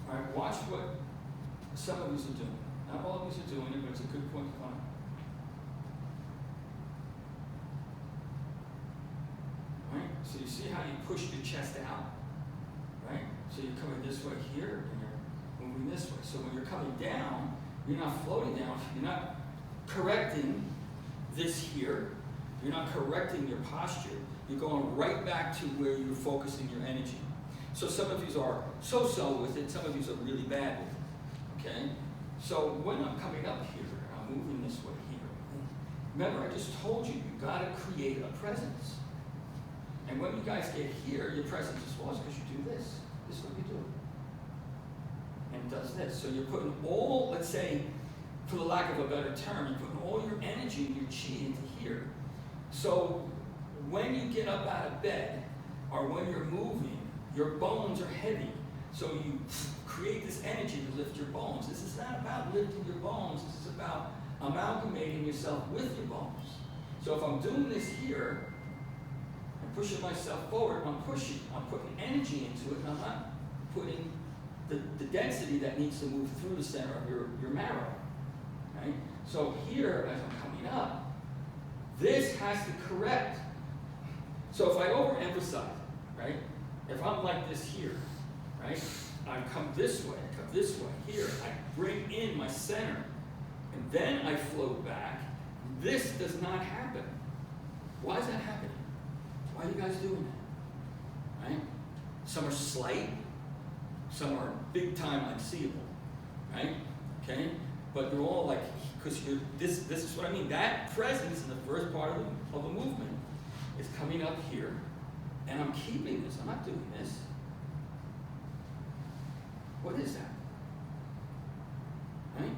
all right, watch what some of these are doing. Not all of these are doing it, but it's a good point to find. Right? So you see how you push your chest out? Right? So you're coming this way here, and you're moving this way. So when you're coming down, you're not floating down, you're not correcting this here. You're not correcting your posture. You're going right back to where you're focusing your energy. So some of you are so-so with it, some of you are really bad with it. Okay? So when I'm coming up here, I'm moving this way here. Remember, I just told you, you gotta create a presence. And when you guys get here, your presence is lost because you do this. This is what you do. And it does this. So you're putting all, let's say, for the lack of a better term, you're putting all your energy and your chi into here. So when you get up out of bed, or when you're moving, your bones are heavy. So you create this energy to lift your bones. This is not about lifting your bones, this is about amalgamating yourself with your bones. So if I'm doing this here, I'm pushing myself forward, I'm putting energy into it, and I'm not putting the density that needs to move through the center of your marrow. Right? So here, as I'm coming up, this has to correct. So if I overemphasize, right? If I'm like this here, right? I come this way, here, I bring in my center, and then I float back. This does not happen. Why is that happening? Why are you guys doing that? Right? Some are slight, some are big time unseeable, right? Okay? But they're all like, because this is what I mean. That presence in the first part of the movement is coming up here, and I'm keeping this. I'm not doing this. What is that? Right?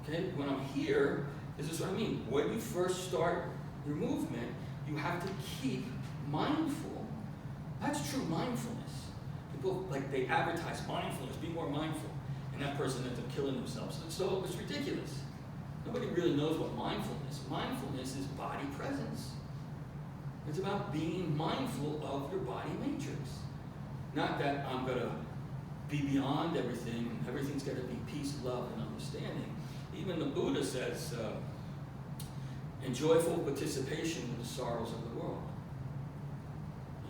Okay, when I'm here, this is what I mean. When you first start your movement, you have to keep mindful. That's true mindfulness. People, like, they advertise mindfulness, be more mindful. And that person ends up killing themselves. So it's ridiculous. Nobody really knows what mindfulness is. Mindfulness is body presence. It's about being mindful of your body matrix. Not that I'm going to be beyond everything, everything's got to be peace, love, and understanding. Even the Buddha says, in joyful participation in the sorrows of the world.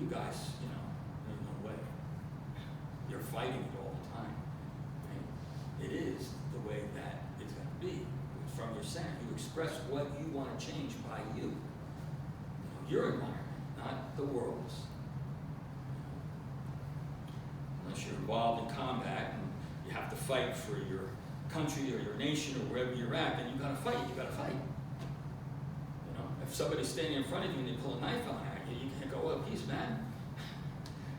You guys, there's no way. You're fighting it all the time. Right? It is the way that it's going to be. From your center, you express what you want to change by you. Your environment, not the world's. Unless you're involved in combat and you have to fight for your country or your nation or wherever you're at, then you gotta fight. You gotta fight. If somebody's standing in front of you and they pull a knife out at you, you can't go, well, peace, man.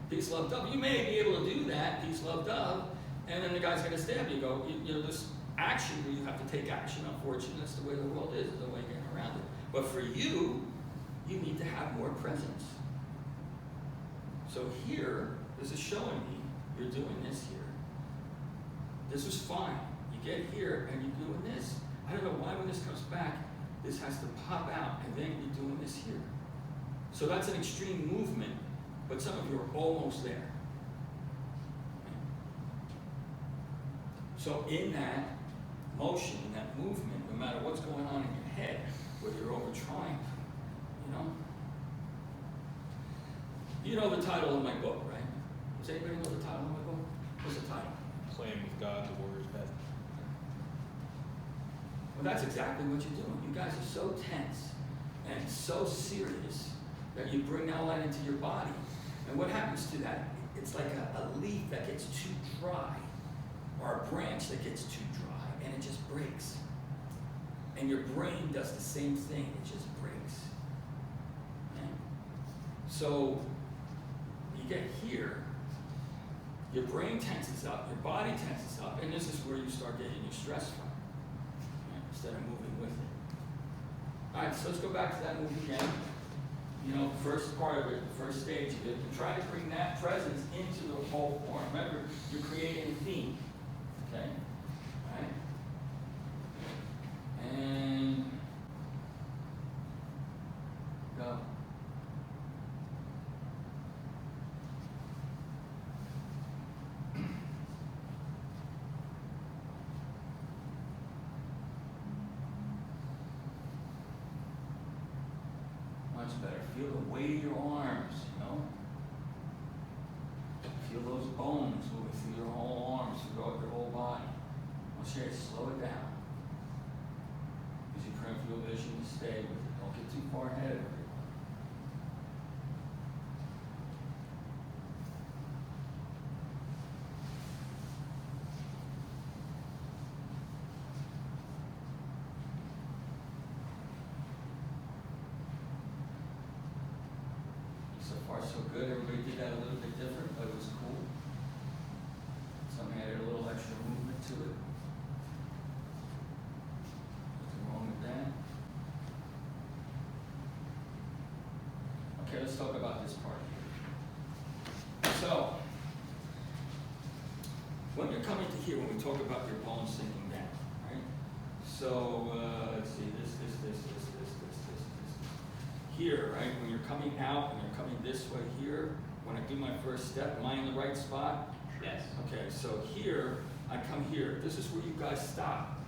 Peace, love, dove. You may be able to do that, peace, love, dove, and then the guy's gonna stab you. You go, action where you have to take action. Unfortunately, that's the way the world is, the way getting around it. But for you, you need to have more presence. So here, this is showing me you're doing this here. This is fine. You get here and you're doing this. I don't know why when this comes back, this has to pop out and then you're doing this here. So that's an extreme movement, but some of you are almost there. So in that motion, in that movement, no matter what's going on in your head, whether you're over trying, you know the title of my book, right? Does anybody know the title of my book? What's the title? Playing with God, the warrior's path. Well, that's exactly what you're doing. You guys are so tense and so serious that you bring that light into your body. And what happens to that? It's like a leaf that gets too dry, or a branch that gets too dry, and it just breaks. And your brain does the same thing, it just breaks. Okay? So you get here, your brain tenses up, your body tenses up, and this is where you start getting your stress from, right? Instead of moving with it. All right, so let's go back to that move again. First part of it, the first stage of it, and try to bring that presence into the whole form. Remember, you're creating a theme, okay? All right? And go. Much better. Feel the weight of your arms, Feel those bones moving through your whole arms, throughout your whole body. I want you to slow it down. Use your peripheral vision to stay with it. Don't get too far ahead of it. So far, so good. Everybody did that a little bit different, but it was cool. Some added a little extra movement to it. Nothing wrong with that. Okay, let's talk about this part here. So, when you're coming to here, when we talk about your bones sinking down, right? So, let's see, this. Here, right, when you're coming out and you're coming this way here, when I do my first step, am I in the right spot? Yes. Okay, so here, I come here. This is where you guys stop.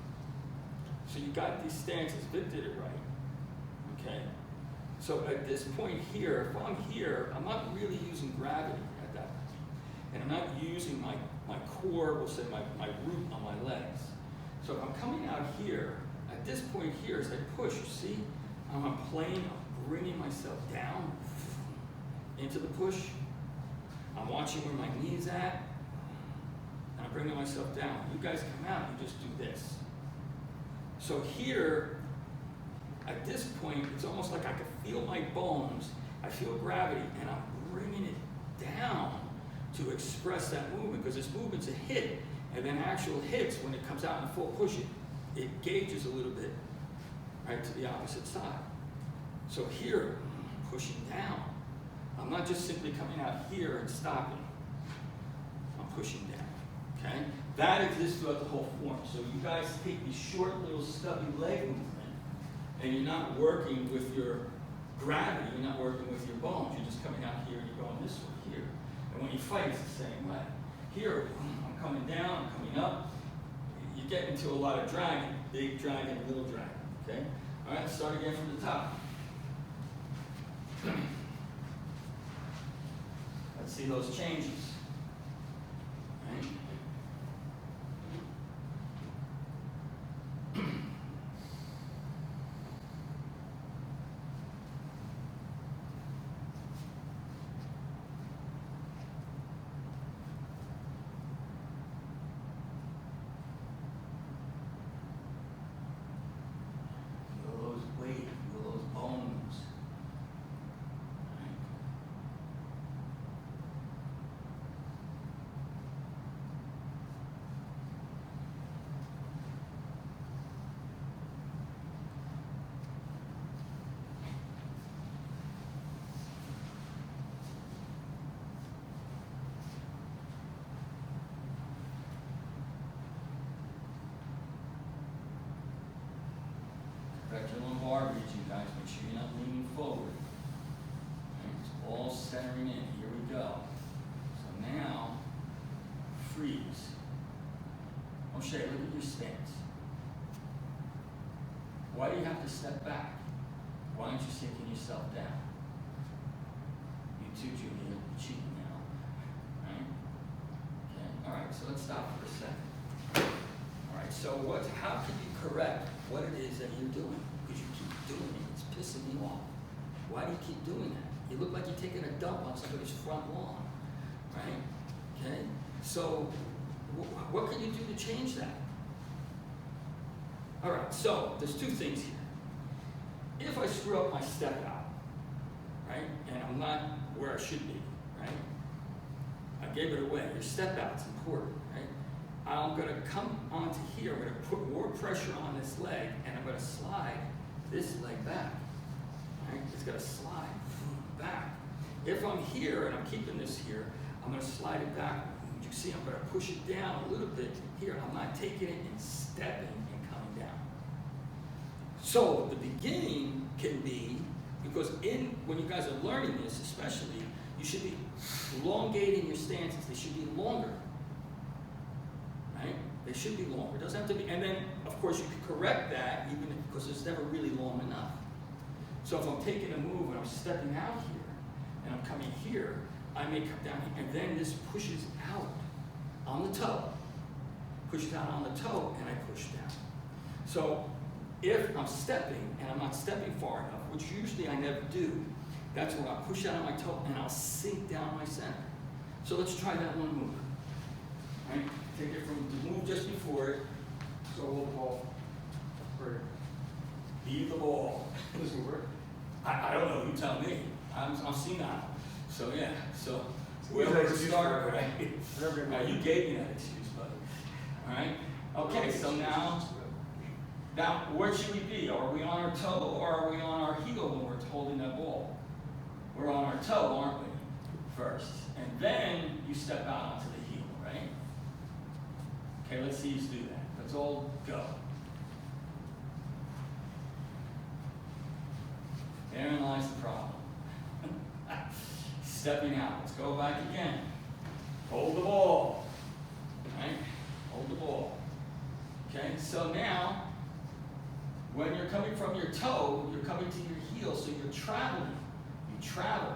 So you got these stances. Vic did it right. Okay? So at this point here, if I'm here, I'm not really using gravity at that point. And I'm not using my core, we'll say my root on my legs. So if I'm coming out here, at this point here, as I push, you see, I'm playing, bringing myself down into the push. I'm watching where my knee's at, and I'm bringing myself down. You guys come out, you just do this. So here, at this point, it's almost like I can feel my bones, I feel gravity, and I'm bringing it down to express that movement, because this movement's a hit, and then actual hits, when it comes out in full push, it gauges a little bit, right, to the opposite side. So here, pushing down. I'm not just simply coming out here and stopping. I'm pushing down, okay? That exists throughout the whole form. So you guys take these short little stubby leg movement, and you're not working with your gravity, you're not working with your bones, you're just coming out here and you're going this way here. And when you fight, it's the same way. Here, I'm coming down, I'm coming up. You get into a lot of dragon, big dragon, little dragon, okay? All right, let's start again from the top. Let's see those changes. Right? Feel those weight, feel those bones. bar reaching, guys. Make sure you're not leaning forward. Okay, it's all centering in. Here we go. So now, freeze. O'Shea, look at your stance. Why do you have to step back? Why aren't you sinking yourself down? You too, Junior, you're cheating now. Right? Okay, all right, so let's stop for a second. All right, so how can you correct what it is that you're doing? Because you keep doing it, it's pissing me off. Why do you keep doing that? You look like you're taking a dump on somebody's front lawn, right? Okay, so what can you do to change that? All right, so there's two things here. If I screw up my step out, right, and I'm not where I should be, right, I gave it away. Your step out's important, right? I'm gonna come onto here, I'm gonna put more pressure on this leg, and I'm gonna slide this leg back, right? It's gonna slide back. If I'm here and I'm keeping this here, I'm gonna slide it back. You see, I'm gonna push it down a little bit here. I'm not taking it and stepping and coming down. So the beginning can be, because when you guys are learning this, especially, you should be elongating your stances. They should be longer, right? They should be longer. It doesn't have to be, and then of course you can correct that even because it's never really long enough. So if I'm taking a move and I'm stepping out here and I'm coming here, I may come down here, and then this pushes out on the toe, pushes out on the toe, and I push down. So if I'm stepping and I'm not stepping far enough, which usually I never do, that's where I'll push out on my toe and I'll sink down my center. So let's try that one move. Right? Take it from the move just before it. So hold the ball. Right. Leave the ball. This will work. I don't know, you tell me. I'm senile. So yeah, so Where's where that we excuse start, for? right? Now you gave me that excuse, buddy. All right? Okay, so now where should we be? Are we on our toe or are we on our heel when we're holding that ball? We're on our toe, aren't we? First. And then you step out onto the heel, right? Okay, let's see you do that. Let's all go. Therein lies the problem. Stepping out. Let's go back again. Hold the ball. Right? Hold the ball. Okay, so now, when you're coming from your toe, you're coming to your heel, so you're traveling. You travel.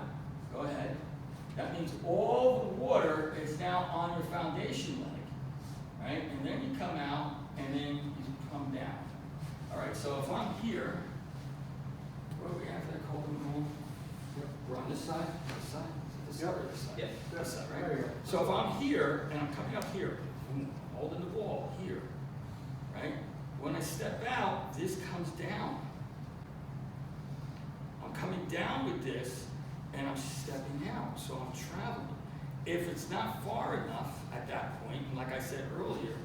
Go ahead. That means all the water is now on your foundation leg. Right? And then you come out, and then you come down. All right, so if I'm here, where are we at that holding home? We're on this side? This side? This side or this side? Yeah. This side, There right? you go. So if I'm here, and I'm coming up here, boom, holding the ball here, right? When I step out, this comes down. I'm coming down with this, and I'm stepping out, so I'm traveling. If it's not far enough at that point, and like I said earlier,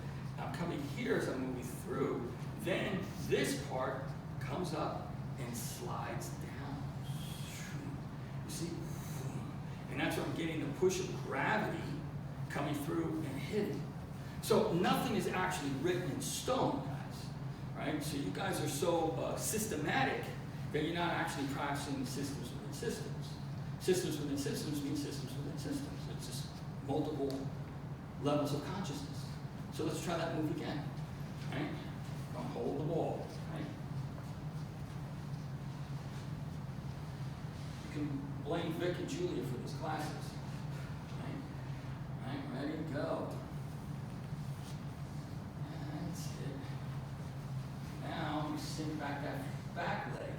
I'm coming here as I'm moving through, then this part comes up and slides down. You see? And that's where I'm getting the push of gravity coming through and hitting. So nothing is actually written in stone, guys. Right? So you guys are so systematic that you're not actually practicing systems within systems. Systems within systems mean systems within systems. It's just multiple levels of consciousness. So let's try that move again. Right? Hold the ball. Right? You can blame Vic and Julia for these classes. Right? Right, ready, go. That's it. Now you sink back that back leg.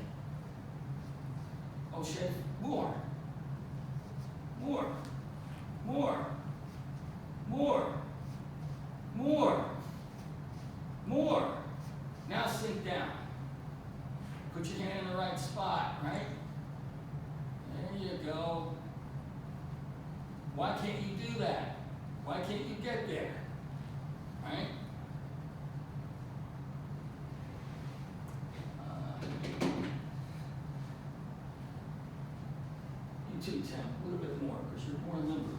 Oh shit, more. More. More. More. More. More. Now sink down. Put your hand in the right spot, right? There you go. Why can't you do that? Why can't you get there? Right? You too, Tim. A little bit more, because you're more limber.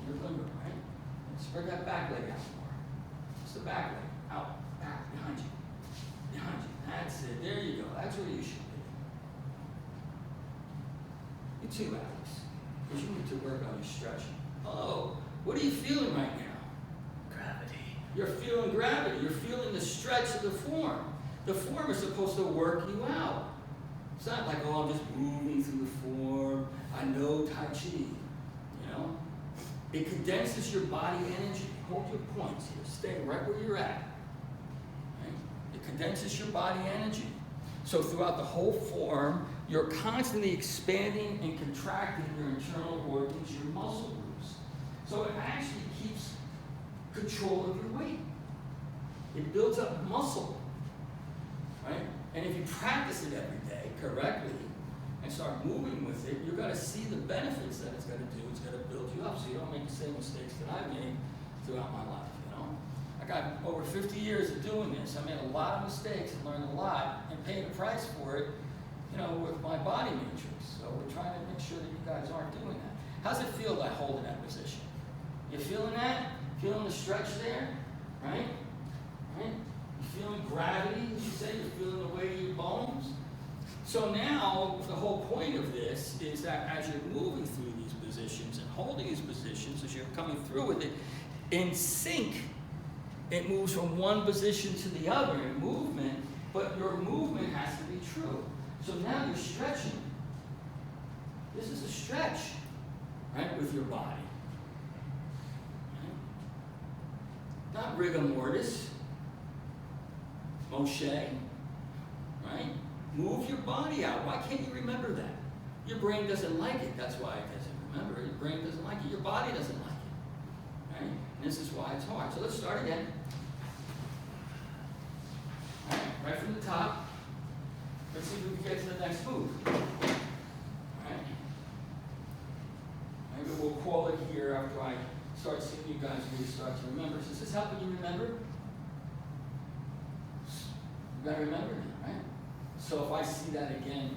You're limber, right? And spread that back leg out more. Just the back leg. Out. Back. Behind you. Behind you. That's it. There you go. that's where you should be. You too, Alex, because you need to work on your stretching. Oh, what are you feeling right now? Gravity. You're feeling gravity. You're feeling the stretch of the form. The form is supposed to work you out. It's not like, oh, I'm just moving through the form. I know Tai Chi, you know? It condenses your body energy. Hold your points here. Stay right where you're at. Right? It condenses your body energy. So throughout the whole form, you're constantly expanding and contracting your internal organs, your muscle groups. So it actually keeps control of your weight. It builds up muscle, right? And if you practice it every day correctly and start moving with it, you're going to see the benefits that it's going to do. It's going to build you up so you don't make the same mistakes that I made throughout my life, you know? I got over 50 years of doing this. I made a lot of mistakes and learned a lot and paid a price for it, you know, with my body matrix. So we're trying to make sure that you guys aren't doing that. How's it feel like holding that position? You feeling that? Feeling the stretch there? Right? Right? You feeling gravity, as you say? You're feeling the weight of your bones? So now, the whole point of this is that as you're moving through these positions and holding these positions, as you're coming through with it, in sync, it moves from one position to the other in movement, but your movement has to be true. So now you're stretching. This is a stretch, right, with your body. Right? Not rigor mortis, Moshe, right? Move your body out. Why can't you remember that? Your brain doesn't like it. That's why it doesn't remember it. Your brain doesn't like it. Your body doesn't like it. Right? And this is why it's hard. So let's start again. All right from the top. Let's see if we can get to the next move. All right. Maybe we'll call it here after I start seeing you guys really start to remember. So is this helping you remember? You gotta remember now, right? So if I see that again,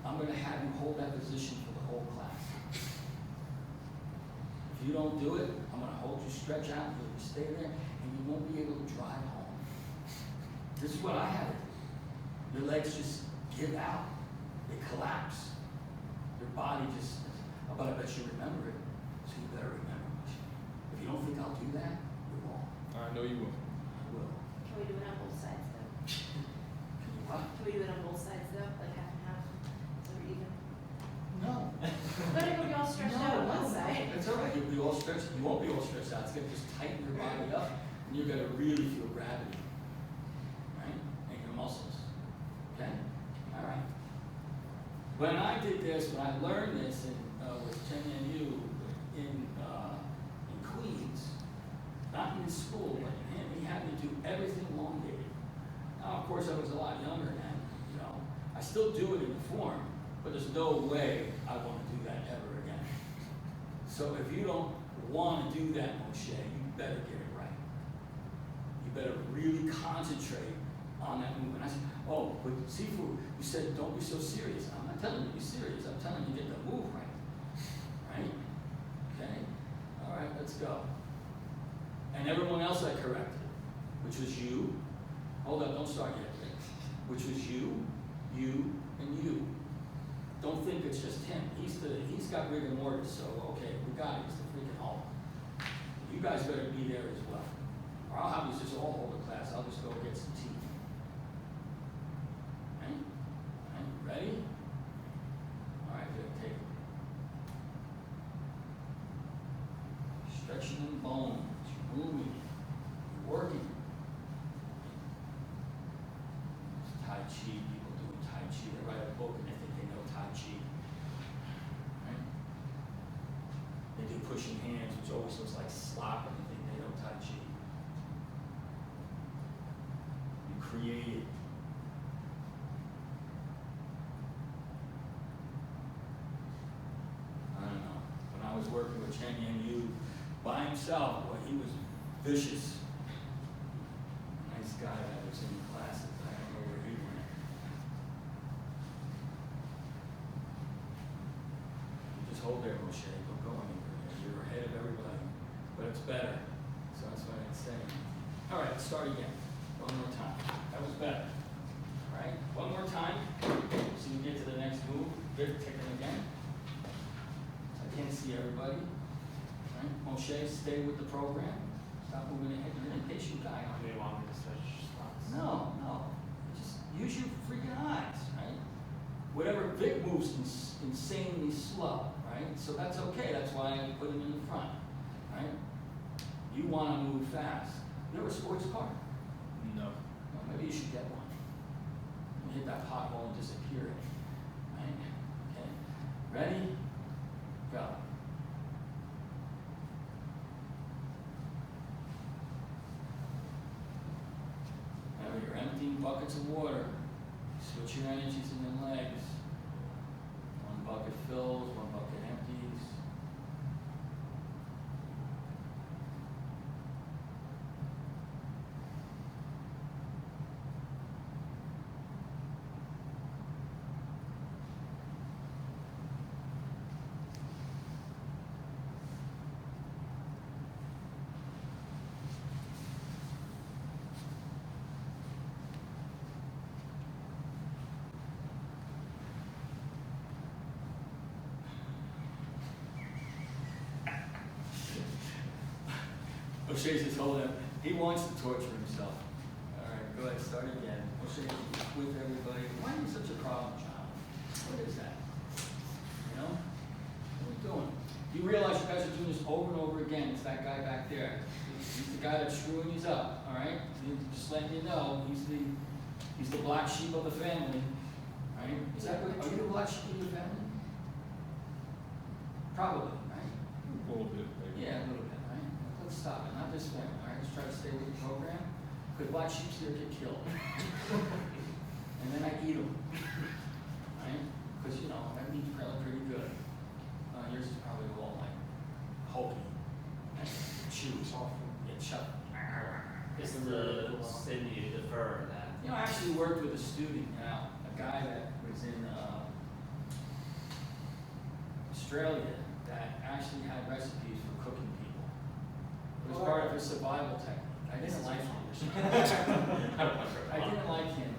I'm going to have you hold that position for the whole class. If you don't do it, I'm going to hold you, stretch out, you'll stay there, and you won't be able to drive home. This is what I had to do. Your legs just give out. They collapse. Your body just, but I bet you remember it, so you better remember it. If you don't think I'll do that, you're wrong. I know you will. I will. Can we do it on both sides though? Can you what? Can we do it on both sides though, like half and half, so we're even? No. But it'll be all stretched out on one side. It's all right. You'll be all stretched. You won't be all stretched out. It's going to just tighten your body up, and you're going to really feel gravity, right? And your muscles. Okay? All right. When I did this, when I learned this with Chen Yan Yu in Queens, not in school, but in him, he had me do everything elongated. Now, of course, I was a lot younger then. You know, I still do it in the form, but there's no way I want to do that ever again. So if you don't want to do that, Moshe, you better get it right. You better really concentrate on that movement. I said, oh, but Sifu, you said don't be so serious. I'm not telling you to be serious. I'm telling you to get the move right. Right? Okay? All right, let's go. And everyone else I corrected, which was you. Hold up, don't start yet. Which was you, and you. Don't think it's just him. He's got rigor mortis, so okay, we got it. He's the freaking Hulk. You guys better be there as well. Or I'll have you just all hold the class. I'll just go get some tea. Right? Right? Ready? All right, good. Take it. Stretching the bones, moving, working. Tai Chi, people doing Tai Chi. They write a book and they think they know Tai Chi. Right? They do pushing hands, which always looks like slop, and they think they know Tai Chi. You create it. I don't know. When I was working with Chen Yan Yu by himself, boy, he was vicious. Nice guy that was in classes. I don't know where he went. You just hold there, Moshe. Don't go anywhere. You're ahead of everybody. But it's better. So that's what I'd say. All right, let's start again. One more time. That was better. All right, one more time. Vic ticking again. I can't see everybody. Right? Moshe, stay with the program. Stop moving ahead. You're an impatient guy, aren't Do you? you want me to switch spots? No. Just use your freaking eyes, right? Whatever Vic moves insanely slow, right? So that's okay. That's why I put him in the front, right? You want to move fast. You have a sports car? No. Well, maybe you should get one. And hit that pothole and disappear. Right? Okay. Ready? Go. Now you're emptying buckets of water. Switch your energies in your legs. One bucket fills, one bucket empties. O'Shea's just holding up. He wants to torture himself. All right, go ahead, start again. O'Shea with everybody. Why are you such a problem child? What is that? You know? What are we doing? You realize you guys are doing this over and over again. It's that guy back there. He's the guy that's screwing you up, all right? Just letting you know, he's the black sheep of the family, right? Is that what, are you the black sheep of your family? Probably, right? A little bit, maybe. Yeah, a little bit, right? Let's stop it, not this family, all right? Let's try to stay with the program. Because black sheep here get killed. And then I eat them, right? Because, you know, that meat's probably pretty good. Yours is probably all like hokey. And chewy. Yeah, chub. It's the sinew, the fur that. You know, I actually worked with a student, a guy that was in Australia that actually had recipes for cooking people. It was part of his survival technique. I didn't like him. I didn't like him.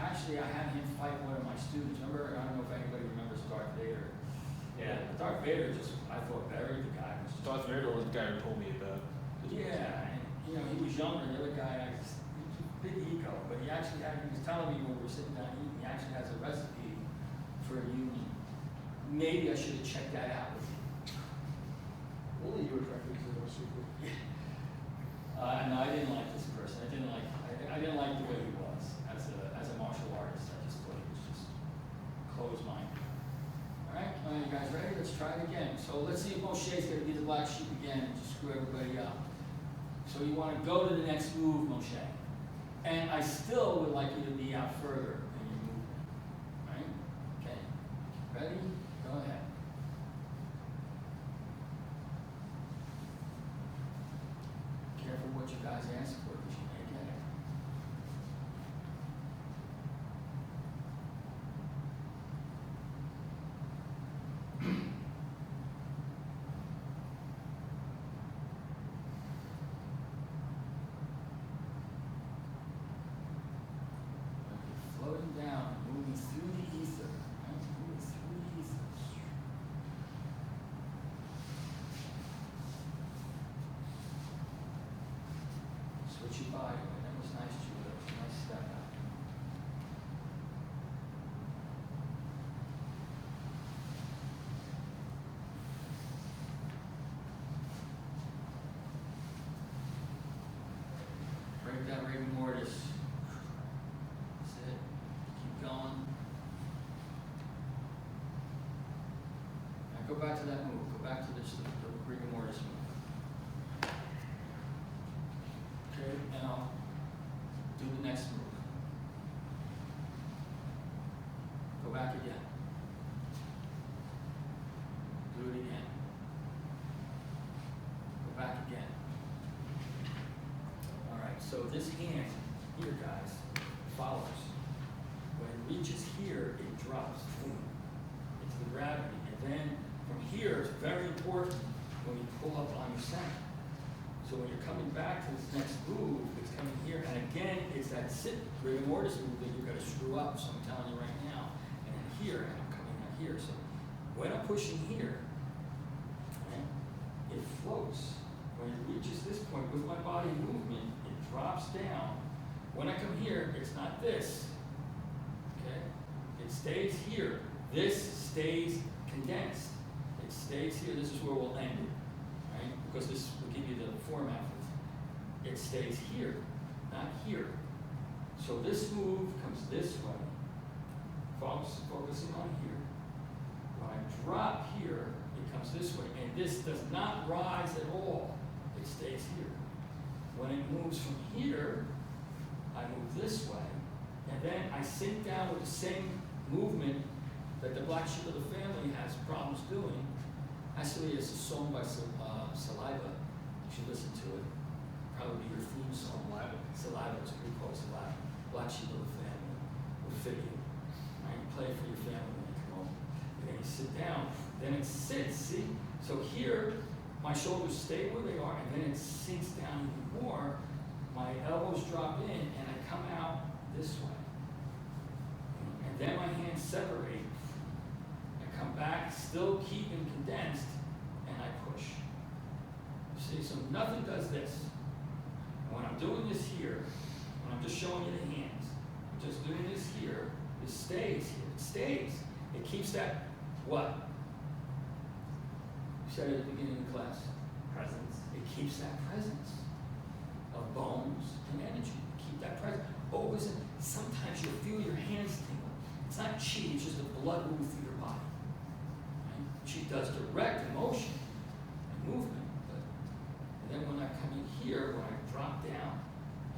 Actually, I had him fight one of my students. Remember, I don't know if anybody remembers Darth Vader. Yeah. Darth Vader just, I thought, buried the guy. Darth Vader was the guy who told me about. Yeah, and you know, he was younger, the other guy, he was a big ego, but he actually had, he was telling me when we were sitting down eating, he actually has a recipe for a union. Maybe I should have checked that out with him. Only you attracted to those people. No, I didn't like this person. I didn't like the way he was as a martial artist. I just thought he was just closed-minded. All right, you guys ready? Let's try it again. So let's see if Moshe's going to be the black sheep again and just screw everybody up. So you want to go to the next move, Moshe. And I still would like you to be out further in your movement. All right? Okay. Ready? Go ahead. Careful what you guys ask for, because you may get it. Floating down, moving through the ether, right? Moving through the ether. Switch your body, right? That was nice, Julie. That was a nice step out. Break that rigor mortis. That's it. Keep going. Now go back to that move. Go back to this, the rigor mortis move. Okay, now do the next move. Go back again. Do it again. Go back again. All right, so this hand here, guys, follows. When it reaches here, it drops. Boom. It's the gravity. And then from here, it's very important when you pull up on your center. So when you're coming back to this next move, it's coming here. And again, it's that sit rigor mortis move that you're going to screw up. So I'm telling you right now. And then here, and I'm coming out here. So when I'm pushing here, right, it floats. When it reaches this point with my body movement, it drops down. When I come here, it's not this, okay? It stays here. This stays condensed. It stays here. This is where we'll end it, right? Because this will give you the format. It stays here, not here. So this move comes this way, focusing on here. When I drop here, it comes this way, and this does not rise at all. It stays here. When it moves from here, I move this way, and then I sink down with the same movement that the black sheep of the family has problems doing. Actually, it's a song by Saliva. You should listen to it. Probably your theme song. Saliva, it's a group called Saliva. Black sheep of the family will fit you. Right? Play for your family when you come home. And then you sit down. Then it sits, see? So here, my shoulders stay where they are, and then it sinks down even more. My elbows drop in, and I come out this way. And then my hands separate. I come back, still keeping condensed, and I push. See, so nothing does this. And when I'm doing this here, when I'm just showing you the hands, I'm just doing this here, it stays here. It stays. It keeps that, what? You said at the beginning of the class. Presence. It keeps that presence of bones and energy. Keep that presence. Always, sometimes you'll feel your hands tingle. It's not chi, it's just the blood moving through your body. Right? Chi does direct emotion and movement. And then when I come in here, when I drop down,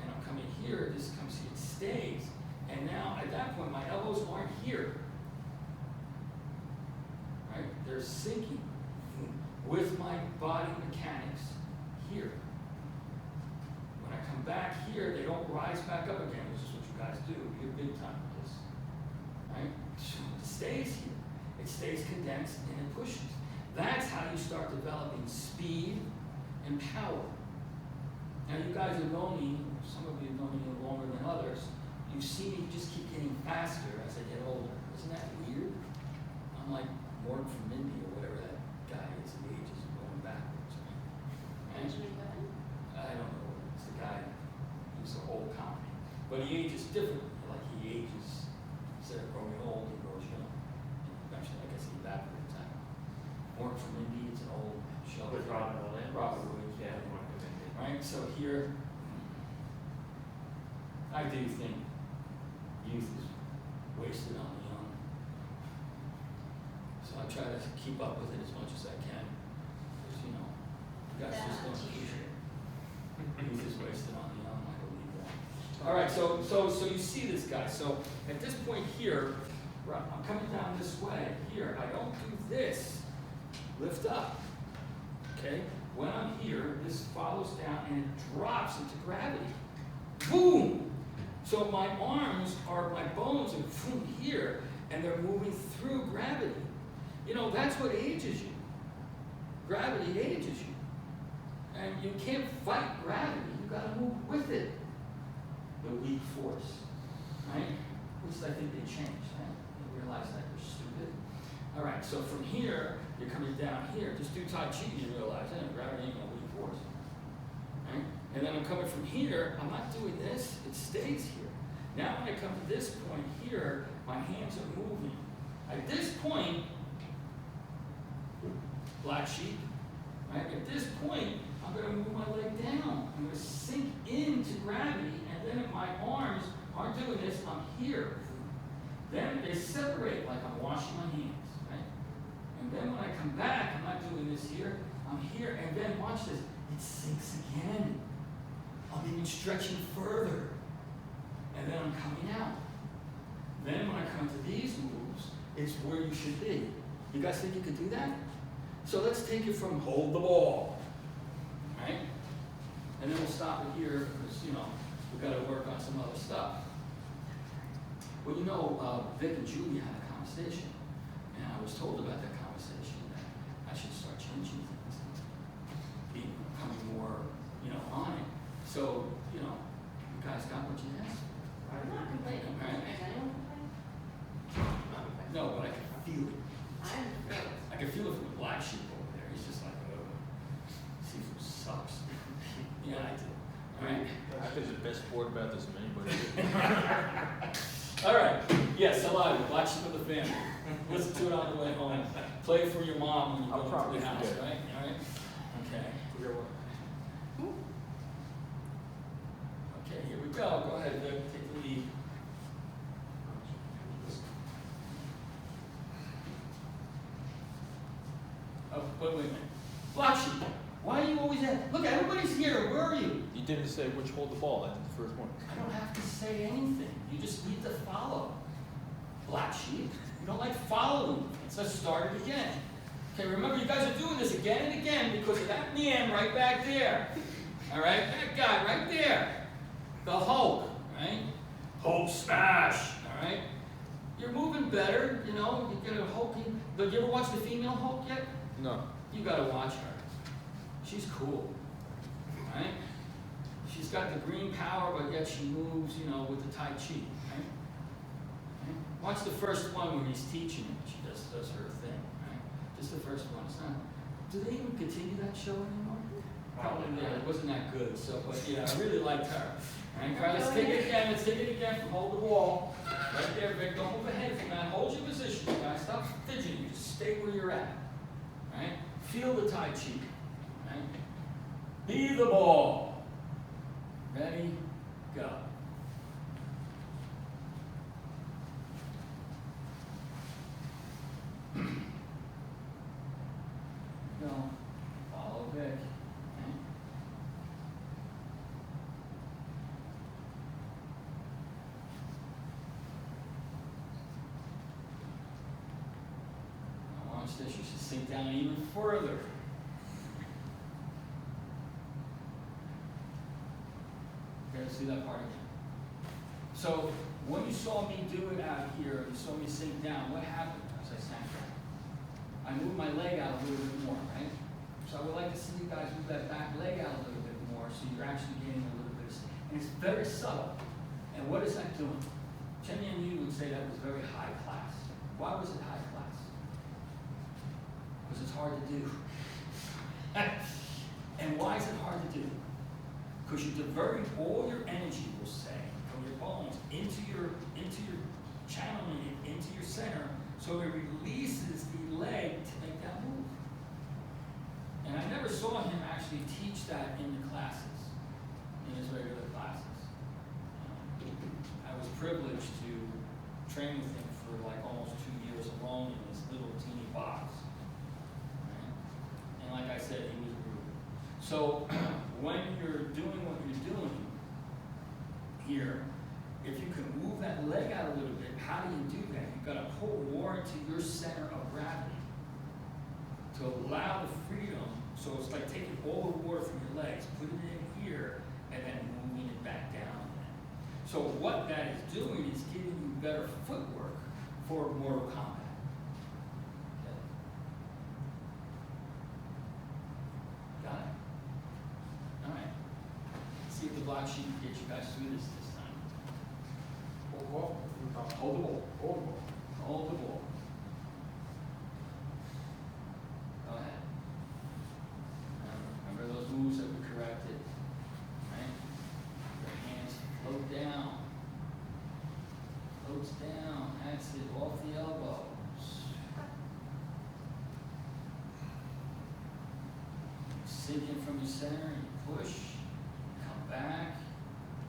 and I'm coming here, this comes here, it stays. And now, at that point, my elbows aren't here. Right? They're sinking with my body mechanics here. When I come back here, they don't rise back up again, which is what you guys do. You're big time with this. Right? So it stays here. It stays condensed and it pushes. That's how you start developing speed and power. Now you guys have known me, some of you have known me longer than others. You see me just keep getting faster as I get older. Isn't that weird? I'm like Morgan from Mindy or whatever that guy is. The age is going backwards. Right? I don't know. It's the guy who's the whole comedy. But he ages differently. Like he ages, instead of growing old, he grows young. And eventually, I guess he evaporates out. Morgan from Mindy, it's an old show. With Robin Williams. Robert Williams. Yeah, more convincing. Right? So here, I do think youth is wasted on the young. So I try to keep up with it as much as I can. Because, you know, you guys just don't appreciate it. Youth is wasted on the young, I believe that. All right, so you see this guy. So at this point here, right, I'm coming down this way. Here, I don't do this. Lift up. Okay? When I'm here, this follows down and it drops into gravity. Boom! So my arms are, my bones are here, and they're moving through gravity. You know, that's what ages you. Gravity ages you. And you can't fight gravity, you gotta move with it. The weak force, right? Which I think they changed, right? They realized that they're stupid. All right, so from here, you're coming down here. Just do Tai Chi, you realize, gravity ain't no weak force. Right? And then I'm coming from here, I'm not doing this, it stays here. Now when I come to this point here, my hands are moving. At this point, black sheep, right? At this point, I'm gonna move my leg down. I'm gonna sink into gravity, and then if my arms aren't doing this, I'm here. Then they separate like I'm washing my hands, right? And then when I come back, I'm not doing this here, I'm here, and then watch this, it sinks again. I'm even stretching further. And then I'm coming out. Then when I come to these moves, it's where you should be. You guys think you could do that? So let's take it from hold the ball, right? And then we'll stop it here because, you know, we've got to work on some other stuff. Well, you know, Vic and Julia had a conversation, and I was told about that conversation that I should start changing things, becoming more, you know, on it. So, you know, you guys got what you asked. I'm not complaining. Right. Is anyone complaining? Not No, but I can feel it. I'm thrilled. I can feel it from the black sheep over there. He's just like, oh, Sifu sucks. Yeah, I do. All right. I think the best sport about this than anybody. All right. Yes, Saliva, black sheep of the family. Listen to it on the way home. Play it for your mom when you I'll go probably to the house, forget. right? All right. Okay. Okay, here we go. Go ahead, Vic. Take the lead. Oh, wait a minute. Black sheep. Why are you always at? Look, everybody's here. Where are you? You didn't say which hold the ball. I did the first one. I don't have to say anything. You just need to follow. Black sheep. You don't like following. Let's start it again. Okay, remember you guys are doing this again and again because of that man right back there. All right, that guy right there. The Hulk, right? Hulk smash, all right? You're moving better, you know, you get a hulking. But you ever watch the female Hulk yet? No. You gotta watch her. She's cool, right? She's got the green power, but yet she moves, you know, with the Tai Chi, right? Okay? Watch the first one when he's teaching it. She does her thing, right? Just the first one. It's not. Do they even continue that show anymore? Probably not. It wasn't that good. So, but yeah, I really liked her. All right, guys, let's take it again. Let's take it again from hold the wall. Right there, Vic. Don't move ahead from that. Hold your position, guys. Stop fidgeting. Just stay where you're at. All right? Feel the Tai Chi. All right? Be the ball. Ready? Go. Go. Follow Vic. Okay? Now watch this. You should sink down even further. Okay, let's do that part again. So when you saw me do it out here, you saw me sink down, what happened as I sank down? I moved my leg out a little bit more, right? So I would like to see you guys move that back leg out a little bit more so you're actually getting a little bit of, and it's very subtle. And what is that doing? Chen Yan Yu would say that was very high class. Why was it high class? Because it's hard to do. And why is it hard to do? Because you're diverting all your energy, we'll say, from your bones into your channeling it into your center, so it releases the leg to make that move. And I never saw him actually teach that in the classes, in his regular classes. I was privileged to train with him for like almost 2 years alone in this little teeny box. Right? And like I said, he was brutal. So when you're doing what you're doing here, if you can move that leg out a little bit, how do you do that? You've got to pull more into your center of gravity to allow the freedom. So it's like taking all the water from your legs, putting it in here, and then moving it back down again. So what that is doing is giving you better footwork for Mortal Kombat. Okay. Got it? All right. Let's see if the black sheep can get you guys through this time. Hold the ball. Hold the ball. Hold the ball. Hold the ball. Go ahead. Remember those moves that we corrected, right? Your hands float down. Floats down. That's it. Off the elbows. Sink in from your center. You push. Come back.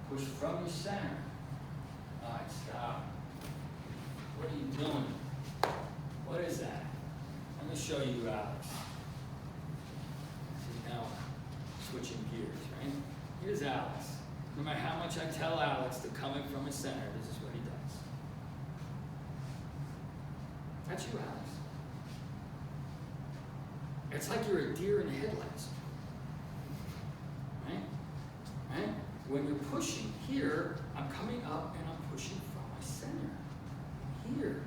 Push from your center. All right, stop. What are you doing? What is that? I'm going to show you, Alex. See, now, switching gears, right? Here's Alex. No matter how much I tell Alex to come in from his center, this is what he does. That's you, Alex. It's like you're a deer in the headlights. Right? Right? When you're pushing here, I'm coming up and I'm pushing from my center. Here.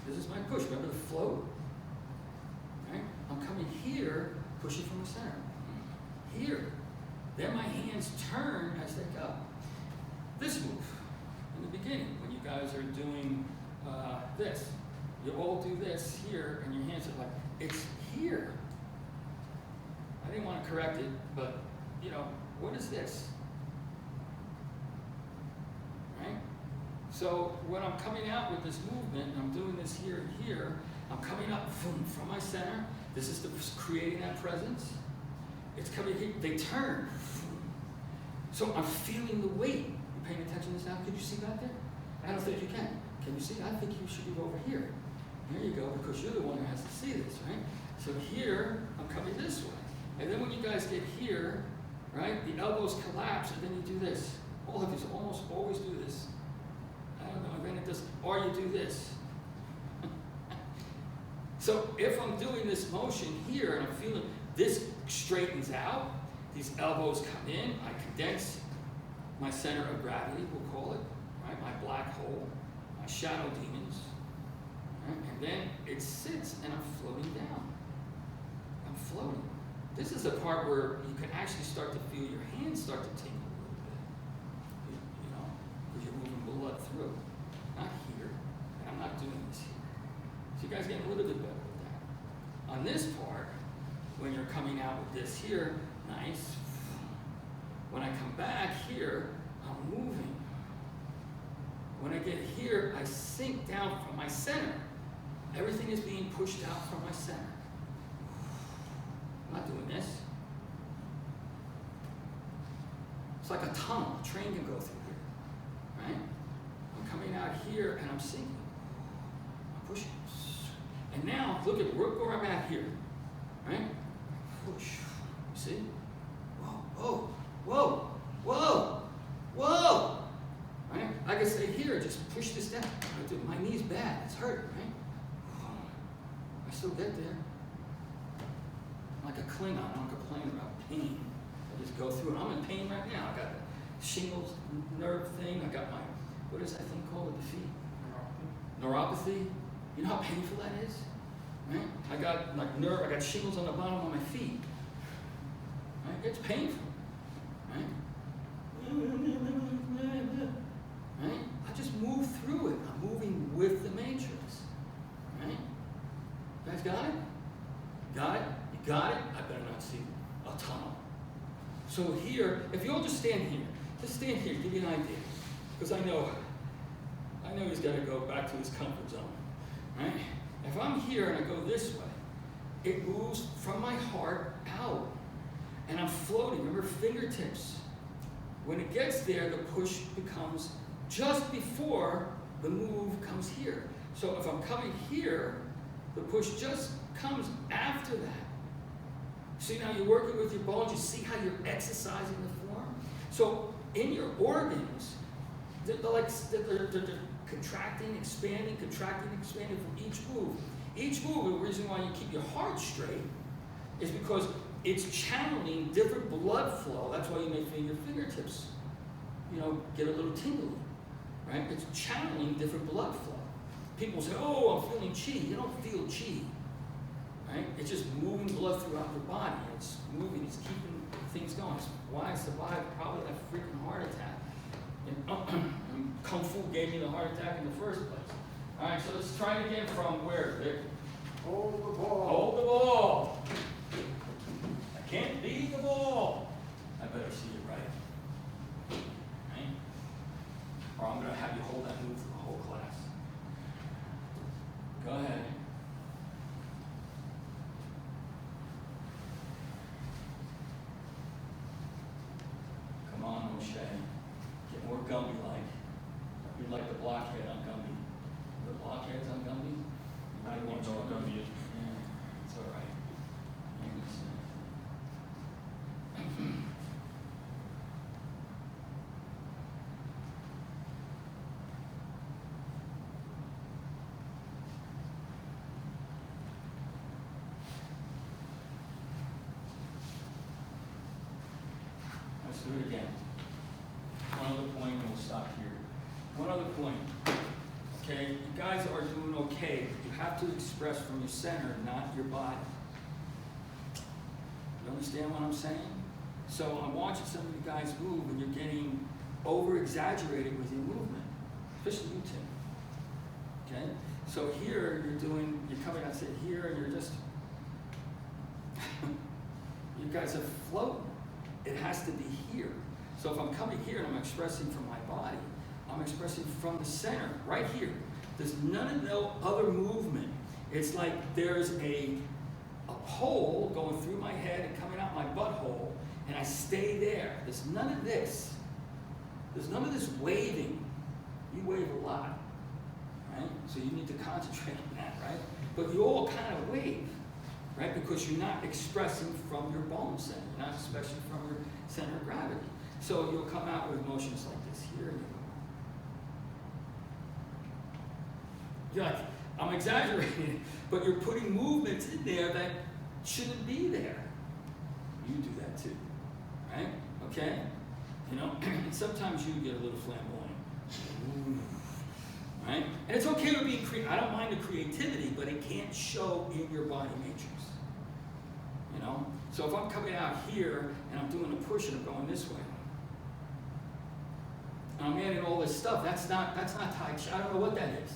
This is my push. Remember the float? Right? I'm coming here, pushing from the center. Here. Then my hands turn as they go. This move, in the beginning, when you got guys are doing this. You all do this here, and your hands are like, it's here. I didn't want to correct it, but, you know, what is this? Right? So when I'm coming out with this movement, and I'm doing this here and here, I'm coming up from my center. This is creating that presence. It's coming here. They turn. So I'm feeling the weight. You paying attention to this now? Can you see back there? I don't think you can. Can you see? I think you should be over here. There you go, because you're the one who has to see this, right? So here, I'm coming this way. And then when you guys get here, right, the elbows collapse, and then you do this. All of you almost always do this. I don't know, and then it does, or you do this. So if I'm doing this motion here, and I'm feeling, this straightens out, these elbows come in, I condense my center of gravity, we'll call it, right, my black hole, my shadow demons, right? And then it sits, and I'm floating down. I'm floating. This is the part where you can actually start to feel your hands start to tingle a little bit, you know, because you're moving blood through. Not here, and I'm not doing this here. So you guys get a little bit better with that. On this part, when you're coming out with this here, nice. When I come back here, I'm moving. When I get here, I sink down from my center. Everything is being pushed out from my center. I'm not doing this. It's like a tunnel a train can go through here, right? I'm coming out here and I'm sinking. I'm pushing. And now, look at where I'm at here, right? Push. You see? Whoa, whoa, whoa, whoa, whoa! Right? I can say here, just push this down. My knee's bad, it's hurt, right? I still get there. Like a Klingon, I don't complain about pain. I just go through it. I'm in pain right now. I got the shingles nerve thing. I got my, what is that thing called with the feet? Neuropathy. You know how painful that is? Right? I got like I got shingles on the bottom of my feet. Right? It's painful. Right? Right? I just move through it. I'm moving with the matrix. Right? You guys got it? Got it? You got it? I better not see a tunnel. So here, if you all just stand here, give you an idea. Because I know he's got to go back to his comfort zone. Right? If I'm here and I go this way, it moves from my heart out. And I'm floating. Remember, fingertips. When it gets there, the push becomes just before the move comes here. So if I'm coming here, the push just comes after that. See, now you're working with your bones. You see how you're exercising the form? So in your organs, they're contracting, expanding from each move. Each move, the reason why you keep your heart straight is because it's channeling different blood flow. That's why you may feel your fingertips, you know, get a little tingly, right? It's channeling different blood flow. People say, oh, I'm feeling chi. You don't feel chi, right? It's just moving blood throughout your body. It's moving, it's keeping things going. It's why I survived probably that freaking heart attack. And Kung Fu gave me the heart attack in the first place. All right, so let's try it again from where, Vic? Hold the ball. Hold the ball. I can't lead the ball. I better see it right. Right? Or I'm going to have you hold that move for the whole class. Go ahead. Come on, O'Shea. Get more Gumby-like. You're like the blockhead on Gumby. The blockheads on Gumby? I don't know what Gumby is. Yeah, it's all right. Let's do it again. One other point and we'll stop here. One other point. Okay, you guys are doing okay. You have to express from your center, not your body. You understand what I'm saying? So I'm watching some of you guys move and you're getting over-exaggerated with your movement. especially you, Tim. Okay? So here you're coming out, say here, and you're just, you guys are floating. It has to be here. So if I'm coming here and I'm expressing from my body, I'm expressing from the center, right here. There's none of no other movement. It's like there's a pole going through my head and coming out my butthole, and I stay there. There's none of this. There's none of this waving. You wave a lot, right? So you need to concentrate on that, right? But you all kind of wave, right? Because you're not expressing from your bone center. You're not expressing from your center of gravity. So you'll come out with motions like this here, and you go. You're like, I'm exaggerating, but you're putting movements in there that shouldn't be there. You do that too, right? Okay? You know, and sometimes you get a little flamboyant, right? And it's okay to be I don't mind the creativity, but it can't show in your body matrix. You know? So if I'm coming out here and I'm doing a push and I'm going this way, and I'm adding all this stuff, that's not Tai Chi. I don't know what that is.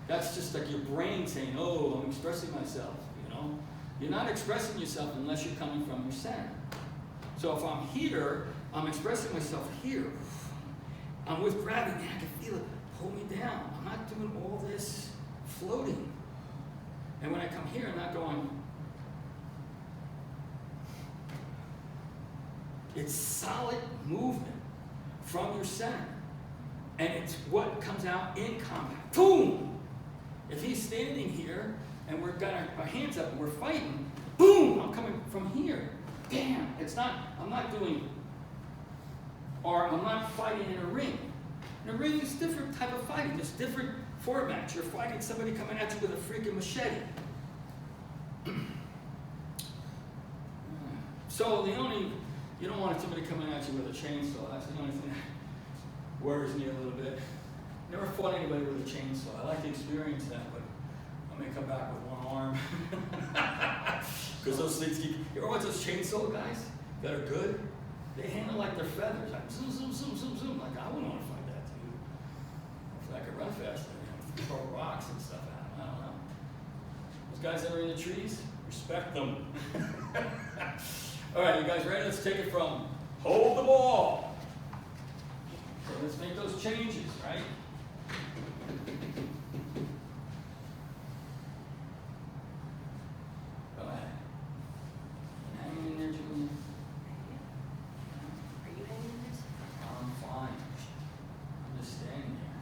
That's just like your brain saying, oh, I'm expressing myself, you know? You're not expressing yourself unless you're coming from your center. So if I'm here, I'm expressing myself here. I'm with gravity, man, I can feel it pull me down. I'm not doing all this floating. And when I come here, I'm not going. It's solid movement from your center. And it's what comes out in combat. Boom! If he's standing here and we've got our hands up and we're fighting, boom! I'm coming from here. Damn! I'm not doing, or I'm not fighting in a ring. In a ring is different type of fighting. There's different formats. You're fighting somebody coming at you with a freaking machete. So you don't want somebody coming at you with a chainsaw. That's the only thing that worries me a little bit. Never fought anybody with a chainsaw. I like to experience that, but I may come back with one arm. Because those things keep, you ever watch those chainsaw guys that are good? They handle like they're feathers. Like zoom, zoom, zoom, zoom, zoom. Like, I wouldn't want to fight that dude. If I could run faster, throw rocks and stuff at him. I don't know. Those guys that are in the trees, respect them. All right, you guys ready? Let's take it from hold the ball. So let's make those changes, right? Go ahead. Hang in there, Julia. Are you hanging in this? I'm fine. I'm just standing there.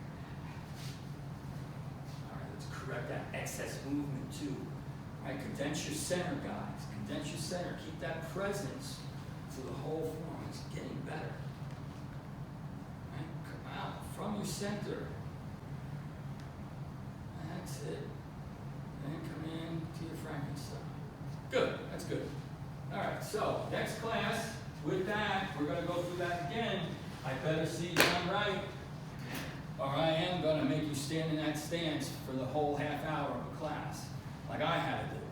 All right, let's correct that excess movement too. All right, condense your center, guys. Condense your center. Keep that presence through the whole form. It's getting better. Right? Come out from your center. That's it. Then come in to your Frankenstein. Good. That's good. All right. So next class, with that, we're going to go through that again. I better see you done right, or I am going to make you stand in that stance for the whole half hour of the class, like I had to do.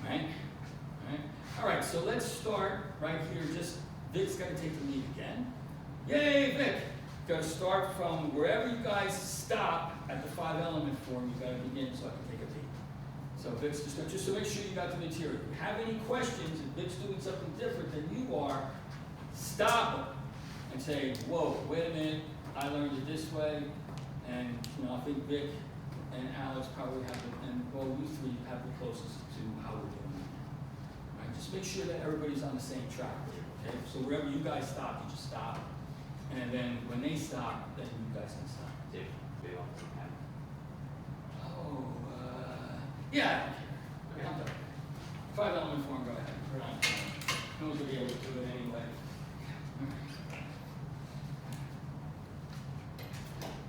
Right? Right? All right, so let's start right here. Just Vic's got to take the lead again. Yay, Vic! Got to start from wherever you guys stop at the 5-element form. You got to begin so I can take a peek. So Vic's just to make sure you got the material. If you have any questions, if Vic's doing something different than you are, stop him and say, "Whoa, wait a minute! I learned it this way," and I think Vic and Alex probably have and you three have the closest to how we're doing it. Right? Just make sure that everybody's on the same track with you, okay? So wherever you guys stop, you just stop. And then when they stop, then you guys can stop. Do you want to have? Yeah, I don't care. I'm done. 5-element form, go ahead. We're not, no one's going to be able to do it anyway.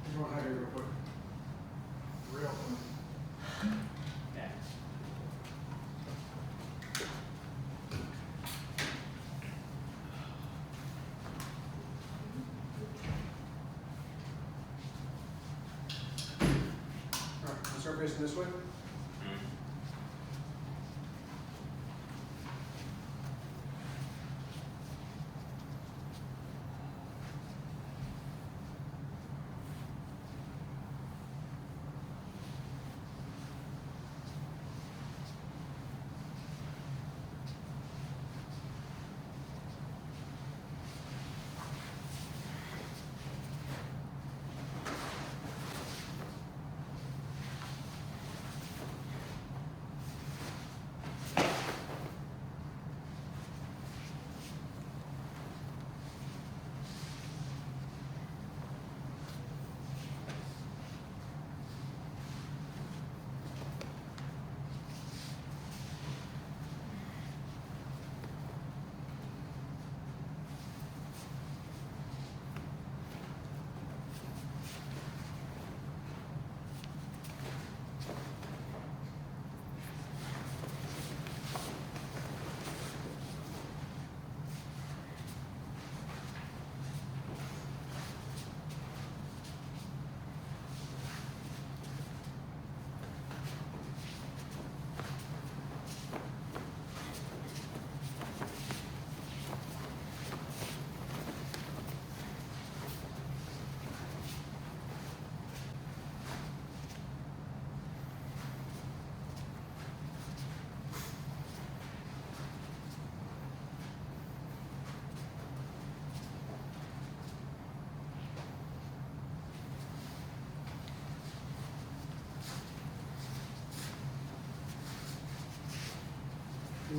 Just want to hydrate real quick. Real quick. Yeah. All right, let's start facing this way.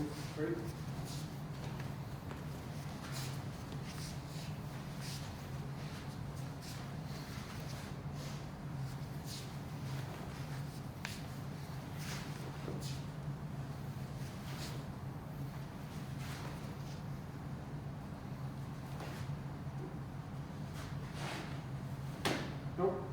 move. Ready? Nope.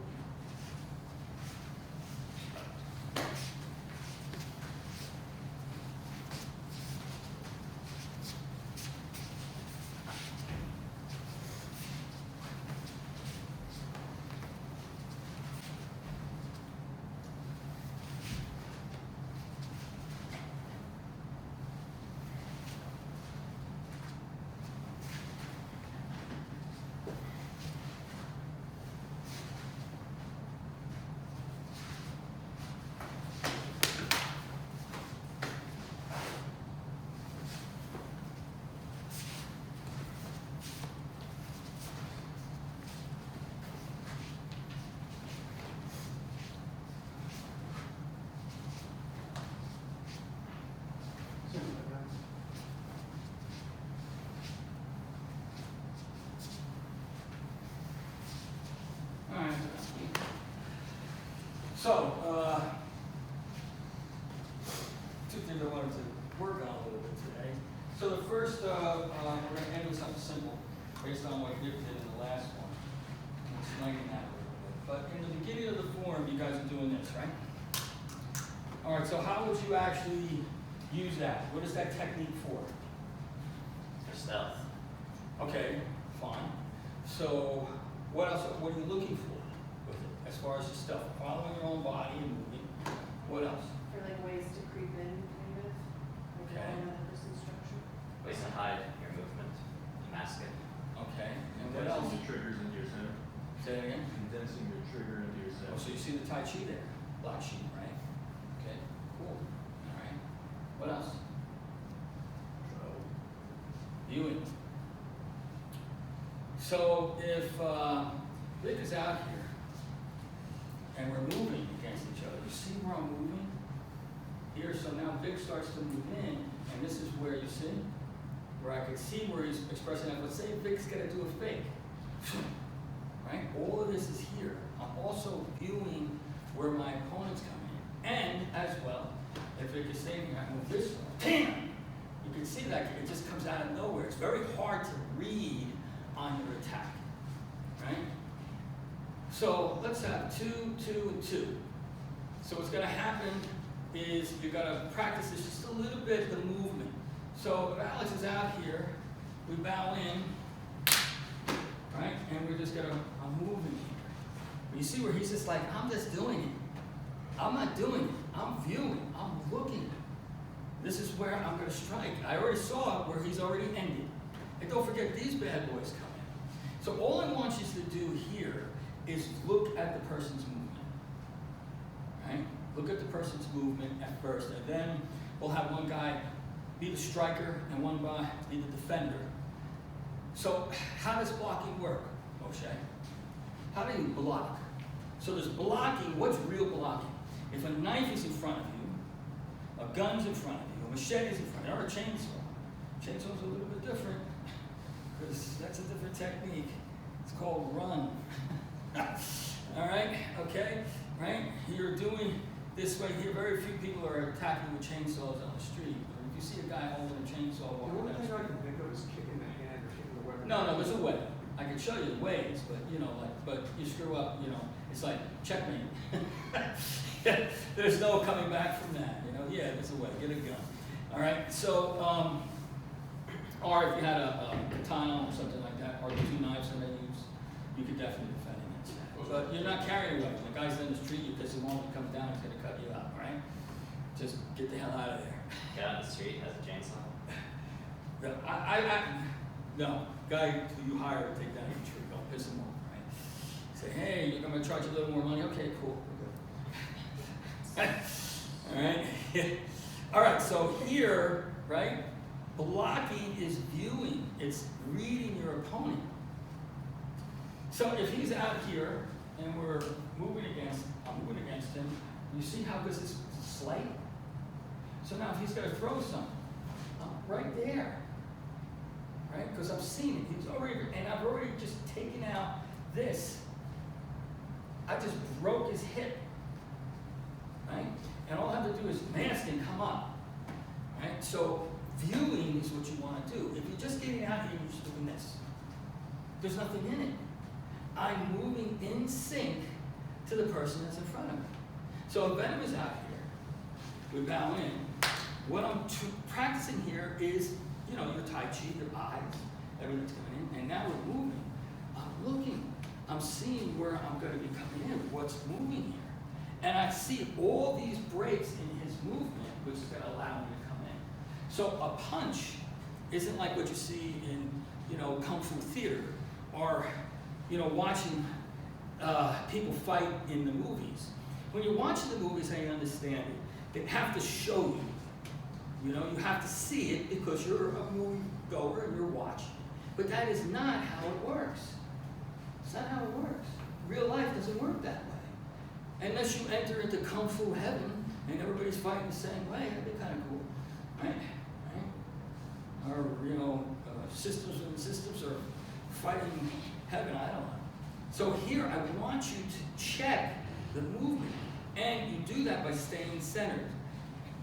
Alright. So, two things I wanted to work on a little bit today. So the first, we're gonna end with something simple, based on what Dick did in the last one. I'm explaining that a little bit. But in the beginning of the form, you guys are doing this, right? Alright, so how would you actually use that? What is that technique for? For stealth. Okay, fine. So, what else, what are you looking for with it? As far as the stuff, following your own body and moving, what else? For like ways to creep in, kind of, like Okay. another person's structure. Ways to hide your movement, to mask it. Okay, and what else? Condensing the triggers into your center. Say that again? Condensing your trigger into your Oh, center. so you see the Tai Chi there, black sheep, right? Okay, cool, all right. What else? Viewing. So if Vic is out here and we're moving against each other, you see where I'm moving? Here, so now Vic starts to move in, and this is where you see, where I can see where he's expressing that. Let's say Vic's gonna do a fake, right? All of this is here. I'm also viewing where my opponent's coming in. And as well, if Vic is saying here, I move this way, bam! You can see that it just comes out of nowhere. It's very hard to read on your attack, right? So let's have 2, 2, and 2. So what's gonna happen is you're gonna practice this just a little bit, the movement. So if Alex is out here, we bow in, right? And we're just gonna, I'm moving here. You see where he's just like, I'm just doing it. I'm not doing it, I'm viewing, I'm looking. This is where I'm gonna strike. I already saw where he's already ended. And don't forget, these bad boys come in. So all I want you to do here is look at the person's movement, right? Look at the person's movement at first, and then we'll have one guy be the striker and one guy be the defender. So how does blocking work, Moshe? How do you block? So there's blocking. What's real blocking? If a knife is in front of you, a gun's in front of you, a machete is in front of you, or a chainsaw. Chainsaw's a little bit different, because that's a different technique. It's called run. All right, okay, right? You're doing this way here. Very few people are attacking with chainsaws on the street. Or if you see a guy holding a chainsaw The walking only down the thing I street. can think of is kicking the hand or kicking the weapon. No, there's a way. I can show you the ways, but you know, like, but you screw up, you know, it's like checkmate. There's no coming back from that, you know. Yeah, there's a way. Get a gun. All right. So, or if you had a katana or something like that, or the 2 knives that I use, you could definitely defend against that. But you're not carrying a weapon. The guy's in the street, you piss him off, he comes down, he's gonna cut you out. Right? Just get the hell out of there. Get out in the street, has a chainsaw. No, guy who you hire to take down your tree, don't piss him off, right? Say, hey, I'm gonna charge you a little more money. Okay, cool. All right. All right. So here, right, blocking is viewing. It's reading your opponent. So if he's out here and we're moving against, I'm moving against him. You see how this is slight? So now if he's gonna throw something, right there. Right? Because I'm seeing it. He's already, and I've already just taken out this. I just broke his hip. Right? And all I have to do is mask and come up. Right? So viewing is what you want to do. If you're just getting out here and you're just doing this, there's nothing in it. I'm moving in sync to the person that's in front of me. So if Venom is out here, we bow in. What I'm practicing here is, you know, your Tai Chi, your eyes, everything's coming in. And now we're moving. I'm looking. I'm seeing where I'm going to be coming in, what's moving here. And I see all these breaks in his movement, which is going to allow me to come in. So a punch isn't like what you see in, you know, Kung Fu theater or, you know, watching people fight in the movies. When you're watching the movies and you understand it, they have to show you. You know, you have to see it because you're a movie goer and you're watching. But that is not how it works. It's not how it works. Real life doesn't work that way. Unless you enter into Kung Fu heaven and everybody's fighting the same way, that'd be kind of cool, right? Right? Or, you know, systems and systems are fighting heaven, I don't know. So here, I want you to check the movement. And you do that by staying centered.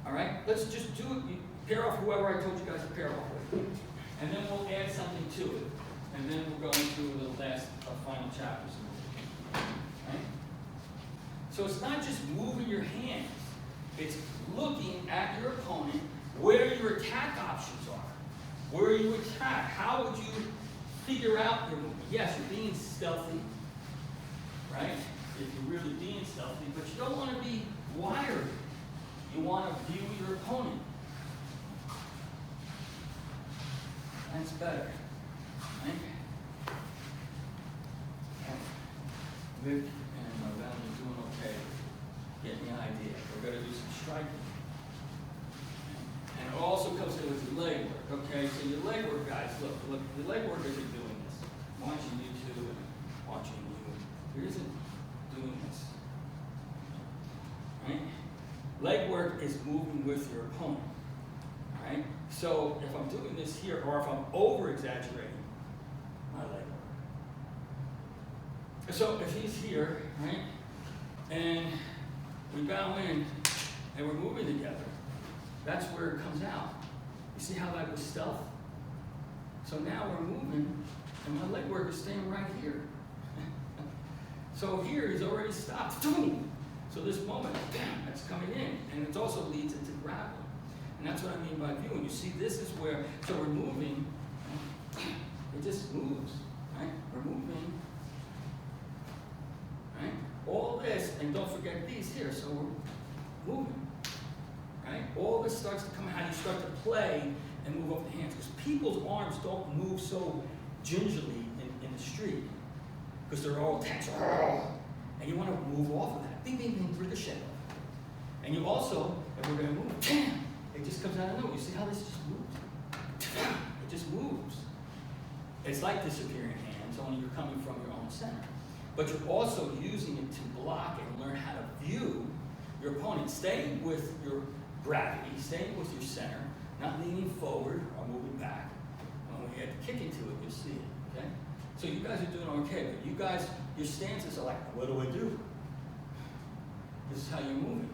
All right? Let's just do it. You pair off whoever I told you guys to pair off with. And then we'll add something to it. And then we'll go into the last final chapters. Right? So it's not just moving your hands. It's looking at your opponent, where your attack options are. Where you attack. How would you figure out your movement? Yes, you're being stealthy. Right? If you're really being stealthy, but you don't want to be wired. You want to view your opponent. That's better. Right? Vic and Val are doing okay. Getting the idea. We're going to do some striking. And it also comes in with your leg work. Okay, so your leg work, guys, look, your leg work isn't doing this. I'm watching you two and watching you. There isn't doing this. Right? Leg work is moving with your opponent. Right? So if I'm doing this here, or if I'm over-exaggerating my leg work. So if he's here, right, and we bow in, and we're moving together, that's where it comes out. You see how that was stealth? So now we're moving, and my leg work is staying right here. So here he's already stopped. So this moment, bam, that's coming in. And it also leads into grappling. And that's what I mean by viewing. You see, this is where, so we're moving, it just moves, right? We're moving, right? All this, and don't forget these here, so we're moving, right? All this starts to come out, you start to play and move up the hands. Because people's arms don't move so gingerly in the street. Because they're all tense. And you want to move off of that. Bing, bing, bing, ricochet. And you also, if we're going to move, bam, it just comes out of nowhere. You see how this just moves? It just moves. It's like disappearing hands, only you're coming from your own center. But you're also using it to block and learn how to view your opponent. Staying with your gravity, staying with your center, not leaning forward or moving back. When we add the kick into it, you'll see it, okay? So you guys are doing okay, but you guys, your stances are like, what do I do? This is how you're moving.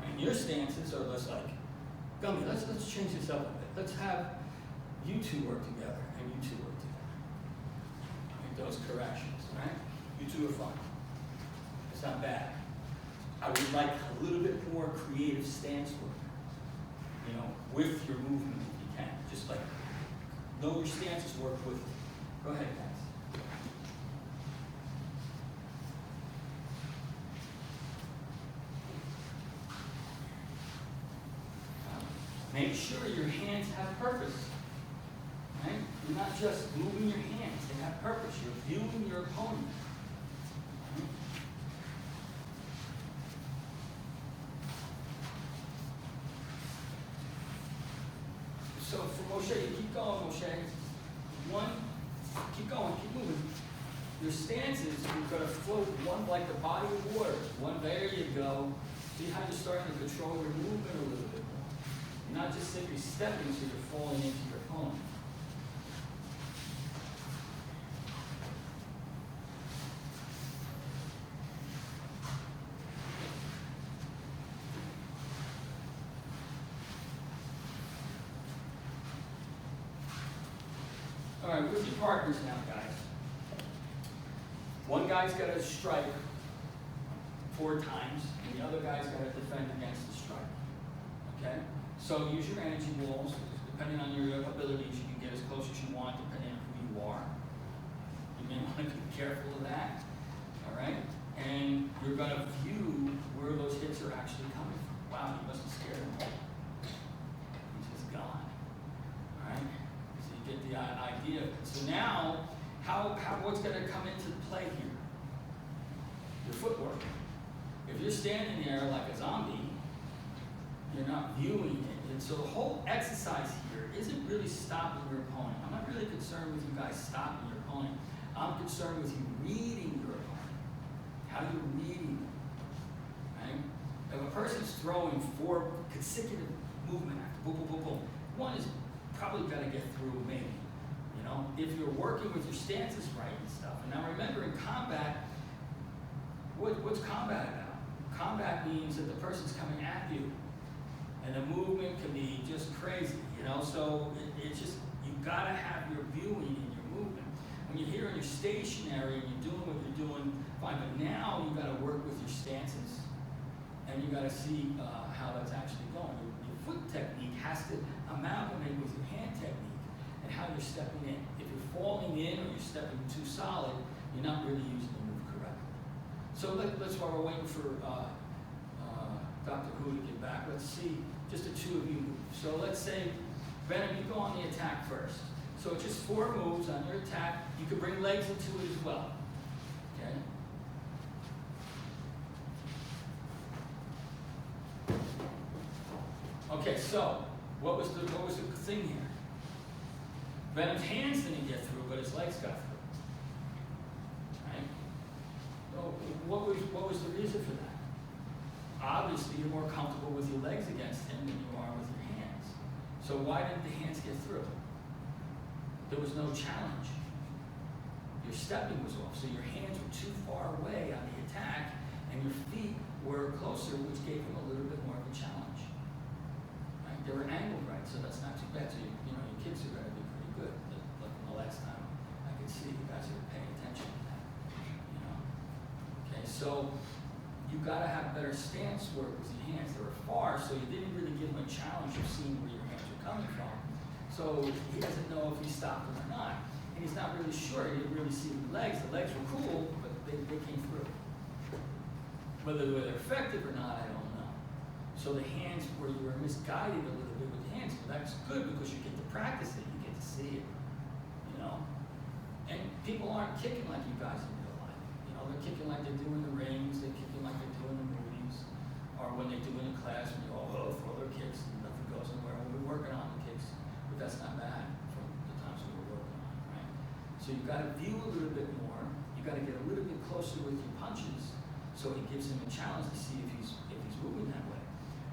And your stances are just like, Gummy, let's change this up a bit. Let's have you two work together and you two work together. Make those corrections, right? You two are fine. It's not bad. I would like a little bit more creative stance work, you know, with your movement if you can. Just like, know your stances, work with it. Go ahead, guys. Make sure your hands have purpose. Right? You're not just moving your hands, they have purpose. You're viewing your opponent. Right? So for Moshe, you keep going, Moshe. One, keep going, keep moving. Your stances, you're going to float one like the body of water. One, there you go. See how you're starting to control your movement a little bit more. You're not just simply stepping so you're falling into your opponent. All right, with your partners now, guys. One guy's got to strike 4 times, and the other guy's got to defend against the strike. Okay? So use your energy walls. Depending on your abilities, you can get as close as you want, depending on who you are. You may want to be careful of that. All right? And you're going to view where those hits are actually coming from. Wow, you must have scared him. He's just gone. All right? So you get the idea of it. So now, what's going to come into play here? Your footwork. If you're standing there like a zombie, you're not viewing it. And so the whole exercise here isn't really stopping your opponent. I'm not really concerned with you guys stopping your opponent. I'm concerned with you reading your opponent. How you're reading them. Right? If a person's throwing 4 consecutive movement after boom, boom, boom, boom, one is probably got to get through maybe. You know, if you're working with your stances right and stuff. And now remember, in combat, what's combat about? Combat means that the person's coming at you, and the movement can be just crazy, you know. So it's just, you gotta have your viewing in your movement. When you're here and you're stationary and you're doing what you're doing, fine. But now you gotta work with your stances, and you gotta see how that's actually going. Your foot technique has to amalgamate with your hand technique and how you're stepping in. If you're falling in or you're stepping too solid, you're not really using the move correctly. So let's, while we're waiting for Dr. Hu to get back, let's see just the 2 of you move. So let's say, Venom, you go on the attack first. So it's just 4 moves on your attack. You can bring legs into it as well. Okay? Okay, so what was the thing here? Venom's hands didn't get through, but his legs got through. Right? So what was the reason for that? Obviously, you're more comfortable with your legs against him than you are with your hands. So why didn't the hands get through? There was no challenge. Your stepping was off, so your hands were too far away on the attack, and your feet were closer, which gave him a little bit more of a challenge. Right? They were angled right, so that's not too bad. So you know, your kids are going to be pretty good. Like from the last time, I could see you guys are paying attention to that. You know. Okay, so you got to have better stance work with your hands. They were far, so you didn't really give him a challenge of seeing where your hands are coming from. So he doesn't know if he stopped them or not. And he's not really sure. He didn't really see the legs. The legs were cool, but they came through. Whether they were effective or not, I don't know. So the hands, where you were misguided a little bit with the hands, but that's good because you get to practice it. You get to see it, you know. And people aren't kicking like you guys in real life. You know, they're kicking like they do in the rings. They're kicking like they do in the movies. Or when they do in the class, when you all throw their kicks and nothing goes anywhere. We're working on the kicks, but that's not bad from the times we were working on, right? So you've got to view a little bit more. You've got to get a little bit closer with your punches, so it gives him a challenge to see if he's moving that way.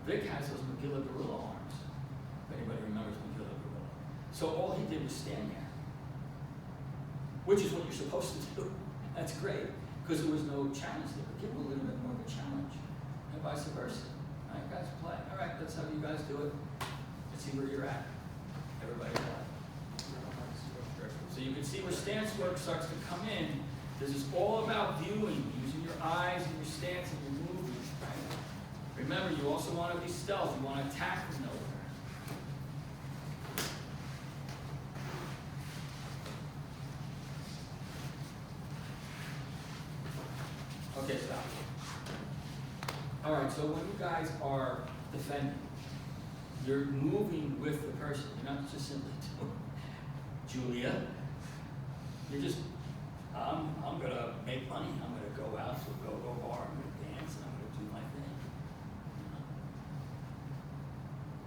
Vic has those Magilla Gorilla arms. If anybody remembers Magilla Gorilla. So all he did was stand there, which is what you're supposed to do. That's great, because there was no challenge there. But give him a little bit more of a challenge, and vice versa. All right, guys, play. All right, let's have you guys do it. Let's see where you're at. Everybody play. So you can see where stance work starts to come in. This is all about viewing, using your eyes and your stance and your movement. Right? Remember, you also want to be stealth. You want to attack from nowhere. Okay, stop. All right, so when you guys are defending, you're moving with the person. You're not just simply doing, Julia, you're just, I'm going to make money. I'm going to go out to a go-go bar. I'm going to dance, and I'm going to do my thing.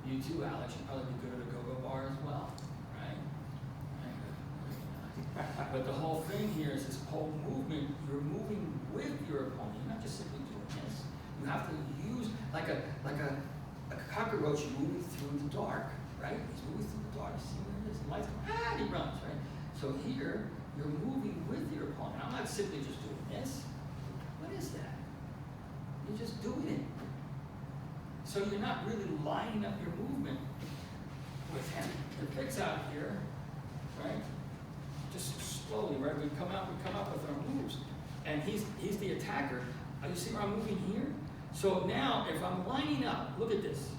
You too, Alex. You'd probably be good at a go-go bar as well, right? But the whole thing here is this whole movement. You're moving with your opponent. You're not just simply doing this. You have to use like a cockroach moving through the dark, right? He's moving through the dark. You see where it is? The lights go, and he runs, right? So here, you're moving with your opponent. I'm not simply just doing this. What is that? You're just doing it. So you're not really lining up your movement with him. The pick's out here, right? Just slowly, right? We come up with our moves. And he's the attacker. You see where I'm moving here? So now, if I'm lining up, look at this.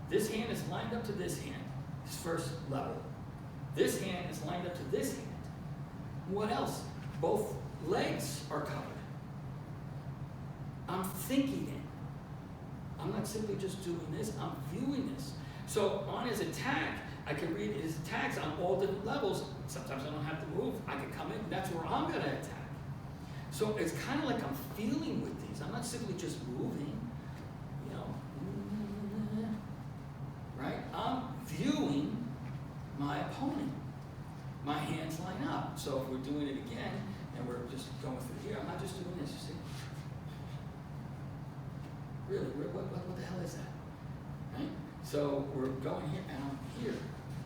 This hand is lined up to this hand, this first level. This hand is lined up to this hand. What else? Both legs are covered. I'm thinking it. I'm not simply just doing this, I'm viewing this. So on his attack, I can read his attacks on all different levels. Sometimes I don't have to move. I can come in, that's where I'm gonna attack. So it's kind of like I'm feeling with these. I'm not simply just moving, you know, right? I'm viewing my opponent. My hands line up. So if we're doing it again, and we're just going through here, I'm not just doing this, you see? Really, what the hell is that? Right? So we're going here, and I'm here.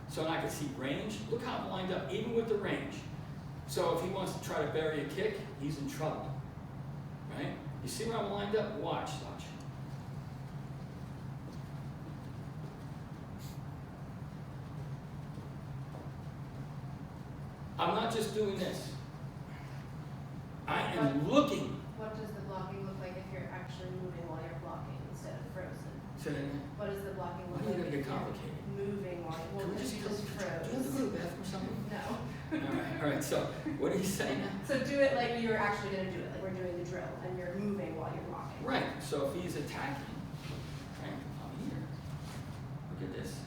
So I can see range. Look how I'm lined up, even with the range. So if he wants to try to bury a kick, he's in trouble. Right? You see where I'm lined up? Watch. I'm not just doing this. I am looking. What does the blocking look like if you're actually moving while you're blocking instead of frozen? Say that again. What does the blocking Why look are you like gonna if get complicated? you're moving while Can well, we just do you have to go to froze? the bathroom or something? No. All right. So what are you saying now? So do it like you're actually gonna do it, like we're doing the drill, and you're moving while you're blocking. Right. So if he's attacking, right, I'm here. Look at this.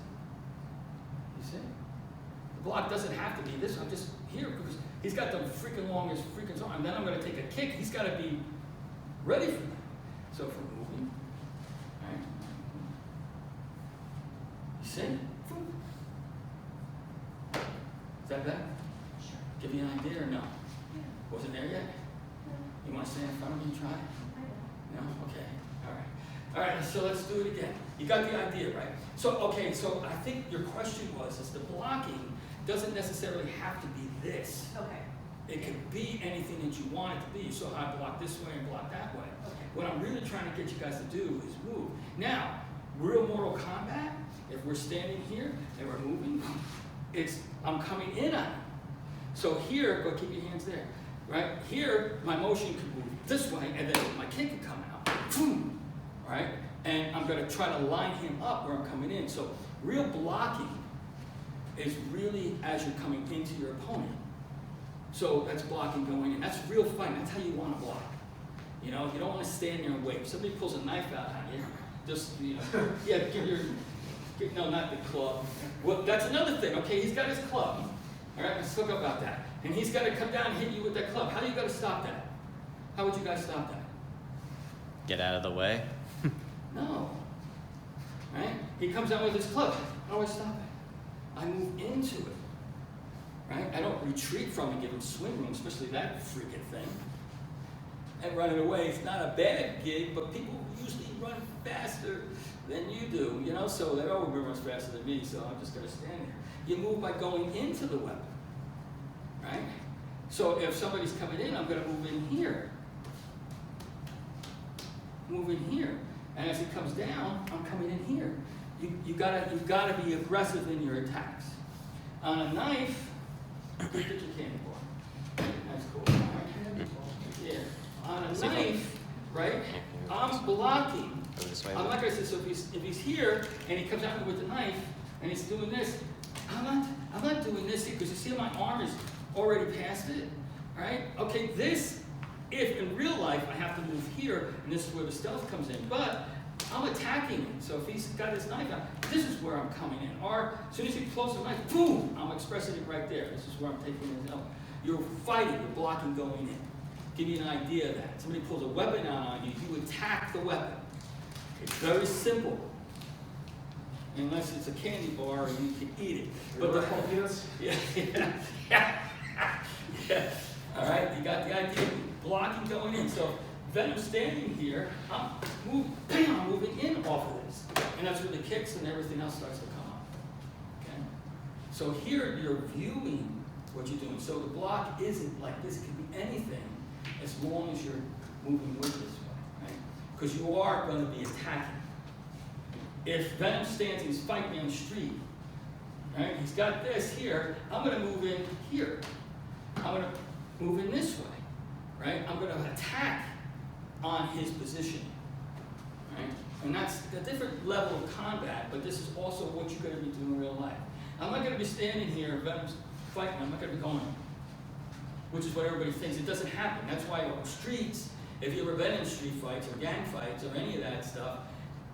You see? The block doesn't have to be this. I'm just here because he's got the freaking longest freaking arm. And then I'm going to take a kick. He's got to be ready for that. So if we're moving, right? You see? Is that better? Sure. Give you an idea or no? Yeah. Wasn't there yet? No, You want to stand in front of me and try? I know. No? Okay. All right. All right, so let's do it again. You got the idea, right? So, okay, so I think your question was, is the blocking doesn't necessarily have to be this. Okay. It can be anything that you want it to be. You saw how I block this way and block that way. Okay. What I'm really trying to get you guys to do is move. Now, real Mortal Kombat, if we're standing here and we're moving, I'm coming in on it. So here, go keep your hands there, right? Here, my motion could move this way, and then my kick could come out, boom, right? And I'm gonna try to line him up where I'm coming in. So real blocking is really as you're coming into your opponent. So that's blocking going in. That's real fighting. That's how you want to block. You know, you don't want to stand there and wait. If somebody pulls a knife out on you, just, you know, yeah, no, not the club. Well, that's another thing. Okay, he's got his club. All right, let's talk about that. And he's got to come down and hit you with that club. How do you got to stop that? How would you guys stop that? Get out of the way. No. Right? He comes out with his club. How do I stop it? I move into it. Right? I don't retreat from it, give him swing room, especially that freaking thing. And running away is not a bad gig, but people usually run faster than you do, you know? So they runs faster than me, so I'm just gonna stand there. You move by going into the weapon. Right? So if somebody's coming in, I'm gonna move in here. Move in here. And as he comes down, I'm coming in here. You've gotta be aggressive in your attacks. On a knife, get your candy bar. That's cool. Right? Yeah. On a knife, right? I'm blocking. Go this way. I'm not gonna say so. If he's here and he comes at me with the knife and he's doing this, I'm not doing this because you see my arm is already past it, right? Okay, if in real life I have to move here, and this is where the stealth comes in, but I'm attacking him. So if he's got his knife out, this is where I'm coming in. Or as soon as he pulls the knife, boom, I'm expressing it right there. This is where I'm taking it out. You're fighting, you're blocking going in. Give you an idea of that. Somebody pulls a weapon out on you, you attack the weapon. It's very simple. Unless it's a candy bar and you can eat it. But the whole yeah. All right, you got the idea. Blocking going in. So Then I'm standing here, I'm moving in off of this. And that's where the kicks and everything else starts to come up. Okay? So here you're viewing what you're doing. So the block isn't like this, it can be anything as long as you're moving with this way, right? Because you are going to be attacking. If Venom stands and he's fighting me on the street, right? He's got this here, I'm going to move in here. I'm going to move in this way, right? I'm going to attack on his position, right? And that's a different level of combat, but this is also what you're going to be doing in real life. I'm not going to be standing here, Venom's fighting, I'm not going to be going, which is what everybody thinks. It doesn't happen. That's why on streets, if you've ever been in street fights or gang fights or any of that stuff,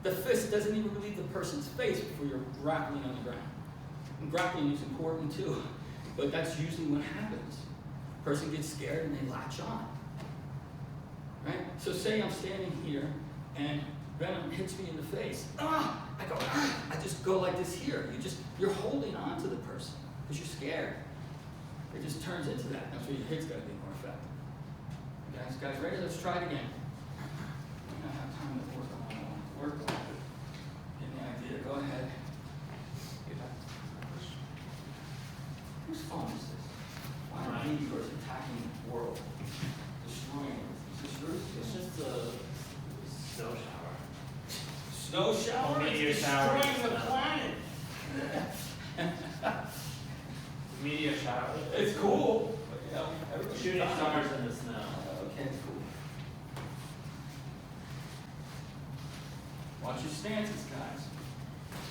the fist doesn't even leave the person's face before you're grappling on the ground. And grappling is important too, but that's usually what happens. Person gets scared and they latch on, right? So say I'm standing here and Venom hits me in the face. Ah! I go, ah! I just go like this here. You're holding on to the person because you're scared. It just turns into that. That's where your hit's got to be more effective. Guys, ready? Let's try it again. We don't have time to work on it. Get the idea. Go ahead. Whose phone is this? Why are we attacking the world? Destroying everything. Is this yours? It's just a snow shower. Snow shower? Meteor It's shower. destroying the planet. Meteor shower. It's cool, but you know, everybody's Shooting dying. stars in the snow. Okay, cool. Watch your stances, guys.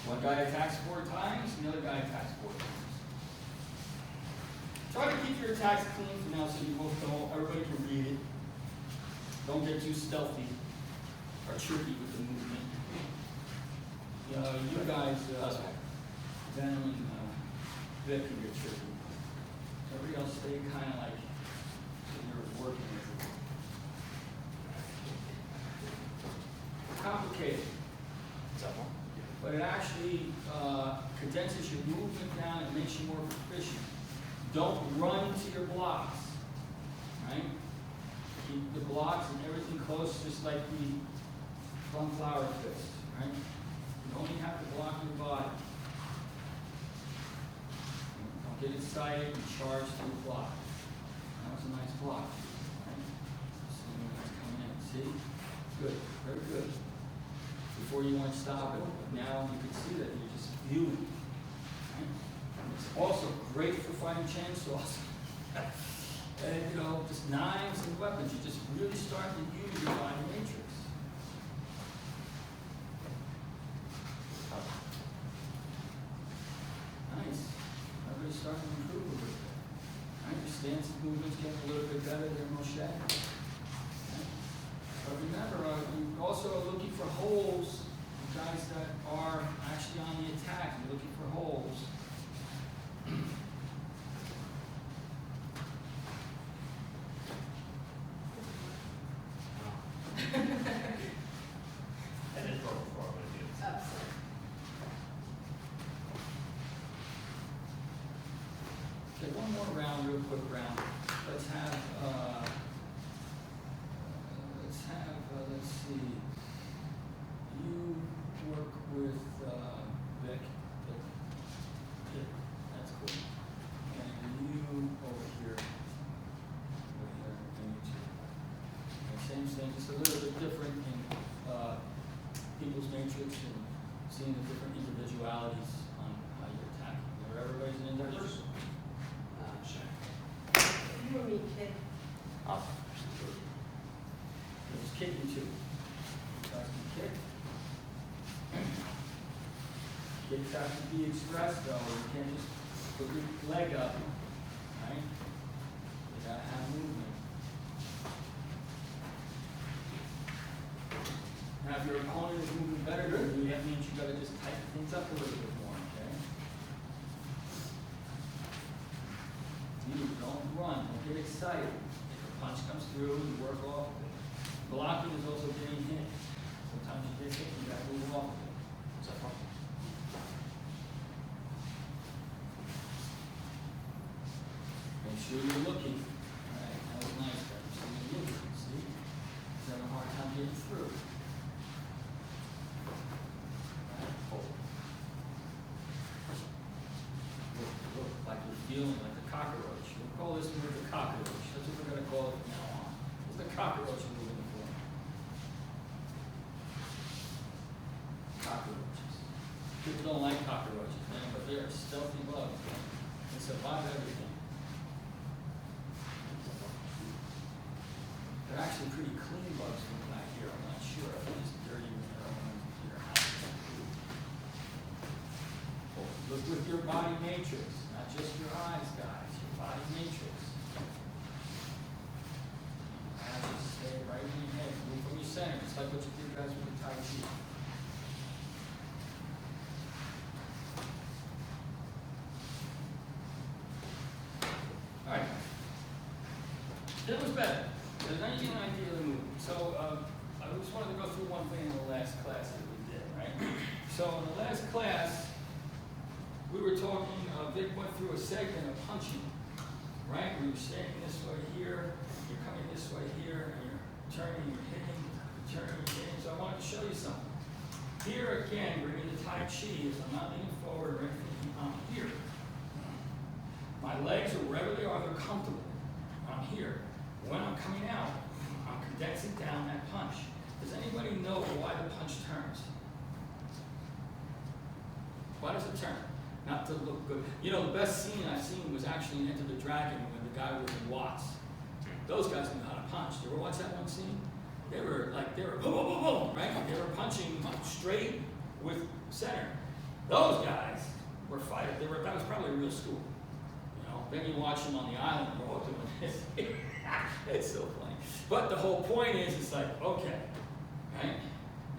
One guy attacks 4 times, the other guy attacks 4 times. Try to keep your attacks clean for now so you both know, everybody can read it. Don't get too stealthy or tricky with the movement. You guys, Venom and Vic can get tricky. Everybody else stay kind of like you're working with it. Complicated. But it actually condenses your movement down and makes you more proficient. Don't run to your blocks, right? Keep the blocks and everything close, just like the sunflower fist, right? You only have to block your body. Don't get excited and charge through the block. That was a nice block, right? See when that's coming in. See? Good, very good. Before you weren't stopping, but now you can see that you're just viewing. Right? It's also great for fighting chainsaws. And you know, just knives and weapons. You just really start to use your body matrix. Nice. Everybody's starting to improve a little bit. Right? Your stance movements getting a little bit better than Moshe. Right? But remember, you also are looking for holes. The guys that are actually on the attack, you're looking for holes. And it's broken for what it is. Oh, sorry. Okay, one more round, real quick round. Let's have, let's see. You work with Vic. Vic. That's cool. And you over here. And you two. And same thing, just a little bit different in people's matrix and seeing the different individualities on how you're attacking. Remember, everybody's an individual. Sure. You and me, kid. Just kick you too. Tries to kick. Kicks have to be expressed though. You can't just put your leg up, right? You gotta have movement. Now, if your opponent is moving better than you, that means you gotta just tighten things up a little bit more, okay? You don't run, don't get excited. If a punch comes through, you work off of it. Blocking is also getting hit. Sometimes you get hit, you gotta move off of it. What's that from? Make sure you're looking. All right, that was nice. Make sure you're looking. See? Is that through. Look, like you're feeling like a cockroach. We'll call this move the cockroach. That's what we're gonna call it from now on. It's the cockroach move in the form. Cockroaches. People don't like cockroaches, man, but they are stealthy bugs. They survive everything. They're actually pretty clean bugs from what I hear. I'm not sure. They're just dirty when they're around your house. Look with your body matrix, not just your eyes, guys. Your body matrix. Now just stay right in your head. Move from your center, just like what you did, guys, with the Tai Chi. All right. That was better. Now you get an idea of the movement. So I just wanted to go through one thing in the last class that we did, right? So in the last class, we were talking, Vic went through a segment of punching, right? Where you're standing this way here, you're coming this way here, and you're turning, you're hitting, you're turning, you're hitting. So I wanted to show you something. Here again, bringing the Tai Chi is I'm not leaning forward or anything, I'm here. My legs are wherever they are, they're comfortable. I'm here. When I'm coming out, I'm condensing down that punch. Does anybody know why the punch turns? Why does it turn? Not to look good. You know, the best scene I've seen was actually in Enter the Dragon when the guy was in Watts. Those guys knew how to punch. You ever watch that one scene? They were boom, boom, boom, boom, right? They were punching straight with center. Those guys were fighters. That was probably a real school. You know, then you watch them on the island, they're all doing this. It's so funny. But the whole point is, it's like, okay, right?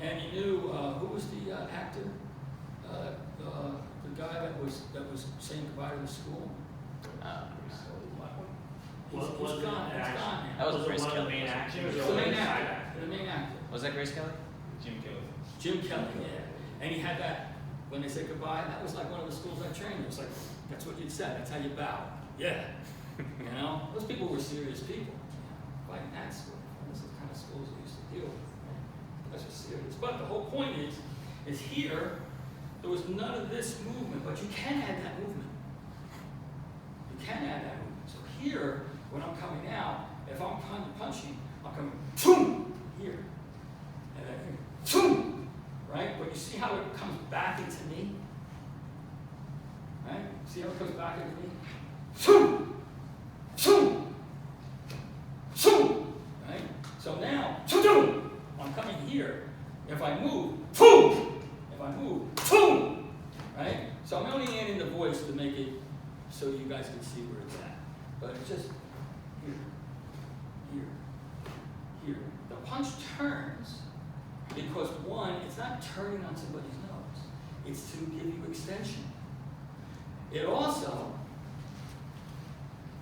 And you knew, who was the actor? The guy that was saying goodbye to the school? He's gone. That was Grace one of the Kelly. main wasn't actors. The main actor. The main actor. Was that Grace Kelly? Jim Kelly. Jim Kelly, yeah. And he had that, when they said goodbye, that was like one of the schools I trained in. It was like, that's what you'd say, that's how you bow. Yeah. You know? Those people were serious people. Fighting that school. This is the kind of schools they used to deal with. That's just serious. But the whole point is here, there was none of this movement, but you can add that movement. You can add that movement. So here, when I'm coming out, if I'm punching, I'm coming, boom, here. And then here, boom, right? But you see how it comes back into me? Right? See how it comes back into me? Boom, boom, boom, right? So now, boom, I'm coming here. If I move, boom. If I move, boom, right? So I'm only adding the voice to make it so you guys can see where it's at. But it's just here, here, here. The punch turns because one, it's not turning on somebody's nose. It's to give you extension. It also,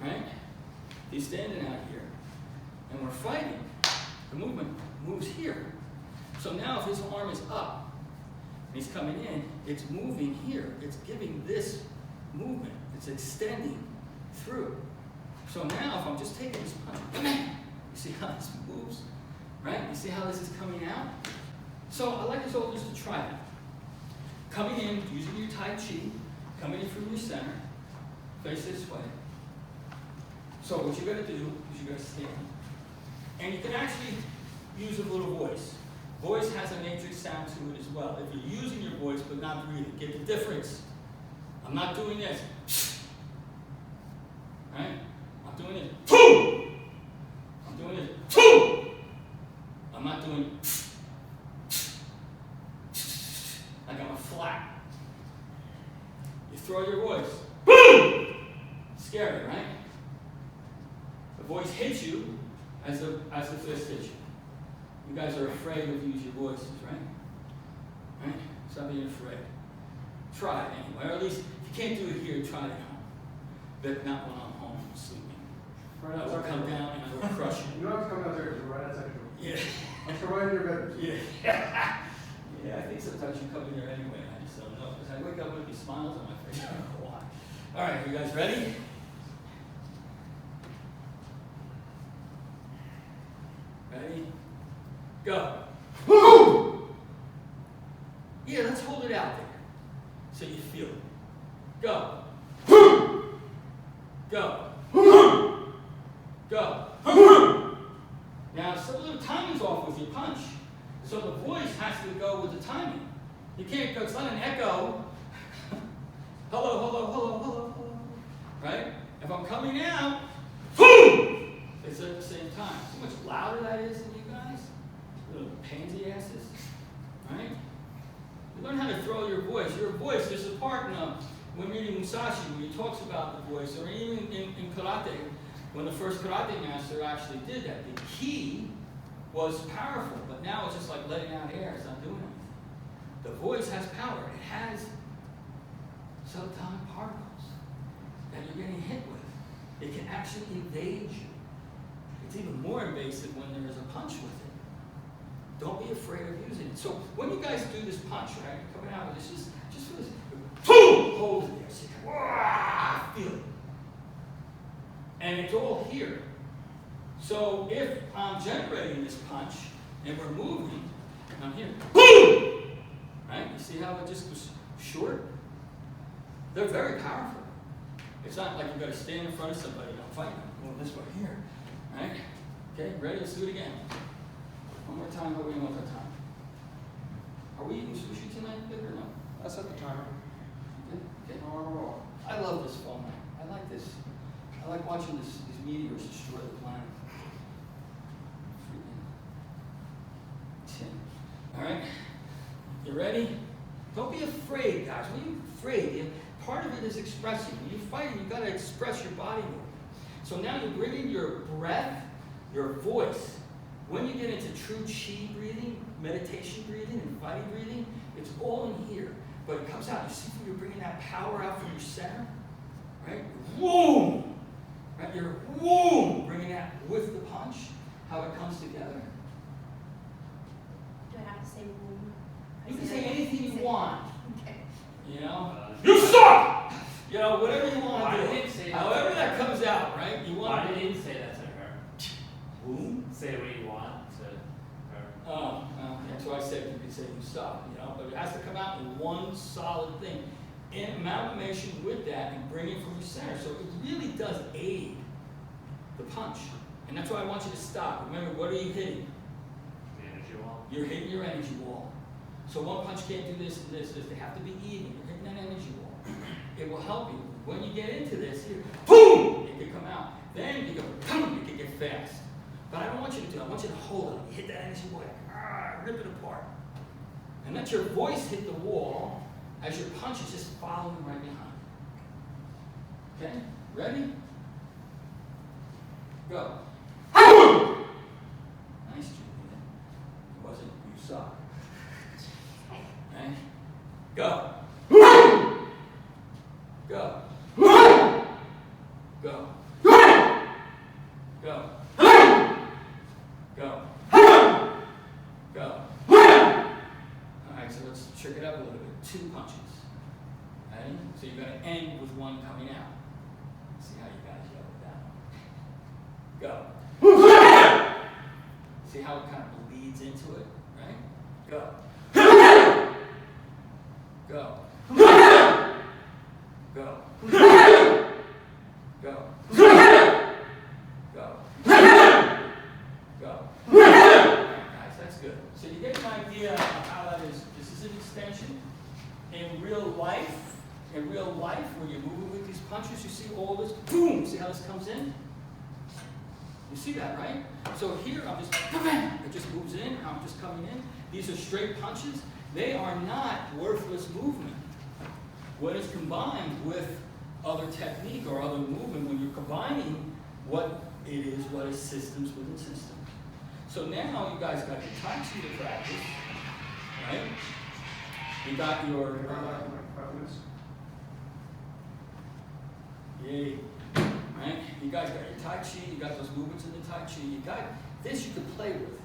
right? If he's standing out here and we're fighting, the movement moves here. So now if his arm is up, he's coming in, it's moving here. It's giving this movement. It's extending through. So now if I'm just taking this punch, you see how this moves? Right? You see how this is coming out? So I'd like us all just to try that. Coming in, using your Tai Chi, coming in from your center, face this way. So what you're going to do is you're going to stand. And you can actually use a little voice. Voice has a matrix sound to it as well. If you're using your voice but not breathing, get the difference. I'm not doing this. Right? I'm doing it. I'm doing it. I'm not doing like I'm a flat. You throw your voice. Scary, right? The voice hits you as the fist hits you. You guys are afraid to use your voices, right? Right? Stop being afraid. Try it anyway, or at least if you can't do it here, try it at home. But not when I'm home sleeping. Right I will outside come your- down and I will crush you. You don't have to come out there, you're right outside your. Yeah. Let's go right in your bedroom. Yeah. Yeah, I think sometimes you come in there anyway, and I just don't know. Because I wake up with these smiles on my face. I don't know why. All right, you guys ready? Ready? Go. out there so you feel it. Go. Go. Go. Now, some little timing's off with your punch, so the voice has to go with the timing. You can't go, it's not an echo. Hello, hello, hello, hello, hello. Right? If I'm coming out, it's at the same time. See how much louder that is than you guys? Little pansy asses. Right? You learn how to throw your voice. Your voice, there's a part in when reading Musashi, when he talks about the voice, or even in karate, when the first karate master actually did that. The ki was powerful, but now it's just like letting out air. It's not doing anything. The voice has power. It has subatomic particles that you're getting hit with. It can actually evade you. It's even more invasive when there is a punch with it. Don't be afraid of using it. So when you guys do this punch, right, you're coming out with this, just for this, hold it there. So you can, feel it. And it's all here. So if I'm generating this punch and we're moving, I'm here. Right? You see how it just was short? They're very powerful. It's not like you've got to stand in front of somebody and fight them. Well, this way here. Right? Okay, ready? Let's do it again. One more time, one more time. Are we eating sushi tonight, Vic, or no? I set the timer. Okay. I love this film. I like this. I like watching these meteors destroy the planet. Freaking tin. All right? You ready? Don't be afraid, guys. When you're afraid, part of it is expressing. When you're fighting, you've got to express your body movement. So now you're bringing your breath, your voice. When you get into true chi breathing, meditation breathing, and fighting breathing, it's all in here. But it comes out. You see you're bringing that power out from your center? Right? Whoom! Right? You're whoom! Bringing that with the punch, how it comes together. Do I have to say boom? You can say anything you want. Okay. You know? You suck! You know, whatever you want Why to didn't do. say However that? that comes out, right? You want Why to didn't say that to her? boom? Say what you want to her. Oh, that's why I said you could say you suck, you know, but it has to come out in one solid thing. In amalgamation with that and bring it from your center. So it really does aid the punch. And that's why I want you to stop. Remember, what are you hitting? The energy wall. You're hitting your energy wall. So one punch can't do this and this. They have to be even. You're hitting that energy wall. It will help you. When you get into this, here, boom, it can come out. Then you go, boom, it can get fast. But I don't want you to do it. I want you to hold it. You hit that energy wall, rip it apart. And let your voice hit the wall as your punch is just following right behind. Okay? Ready? Go. Nice, Julian. It wasn't you suck. Okay? Go. Go. Go. Go. Go. Go. Alright, so let's trick it up a little bit. 2 punches. Ready? So you're going to end with one coming out. See how you guys yell with that one. Go. See how it kind of bleeds into it, right? Go. Go. Go. Go. Go. Go. Alright, guys, that's good. So you get an idea of how that is. This is an extension. In real life, when you're moving with these punches, you see all this, boom, see how this comes in? You see that, right? So here, I'm just, it just moves in, I'm just coming in. These are straight punches. They are not worthless movement. When it's combined with other technique or other movement, when you're combining what it is, what is systems within systems. So now you guys got your Tai Chi to practice, right? You got your... 5 minutes. Yay. Right? You guys got your Tai Chi, you got those movements in the Tai Chi, you got this you can play with.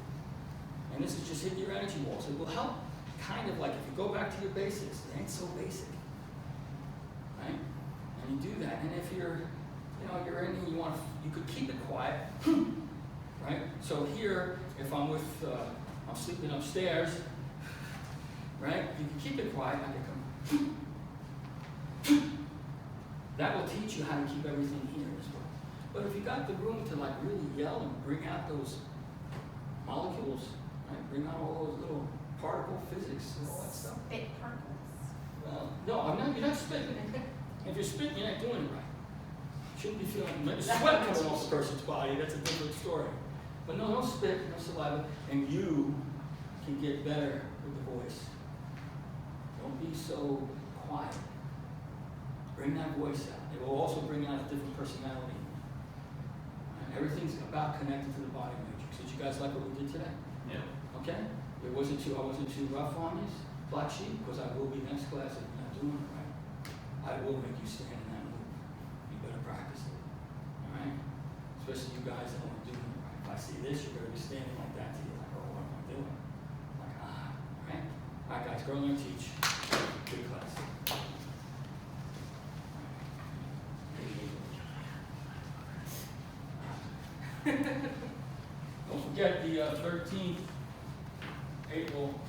And this is just hitting your energy walls. It will help kind of like if you go back to your basics, it ain't so basic. Right? And you do that. And if you're, you're in and you could keep it quiet. Right? So here, if I'm with, I'm sleeping upstairs, right? You can keep it quiet, I can come. That will teach you how to keep everything here as well. But if you got the room to like really yell and bring out those molecules, right? Bring out all those little particle physics and all that stuff. Spit particles. Well, no, I'm not, you're not spitting. If you're spitting, you're not doing it right. Shouldn't be feeling, maybe sweat coming off the person's body, that's a different story. But no, no spit, no saliva, and you can get better with the voice. Don't be so quiet. Bring that voice out. It will also bring out a different personality. And everything's about connected to the body matrix. Did you guys like what we did today? Yeah. Okay? I wasn't too rough on this, flat sheet, because I will be next class if you're not doing it right. I will make you stand in that move. You better practice it. All right? Especially you guys that aren't doing it right. If I see this, you're going to be standing like that to you, like, oh, what am I doing? Like, all right? All right, guys, go learn, teach. Good class. Don't forget the 13th, April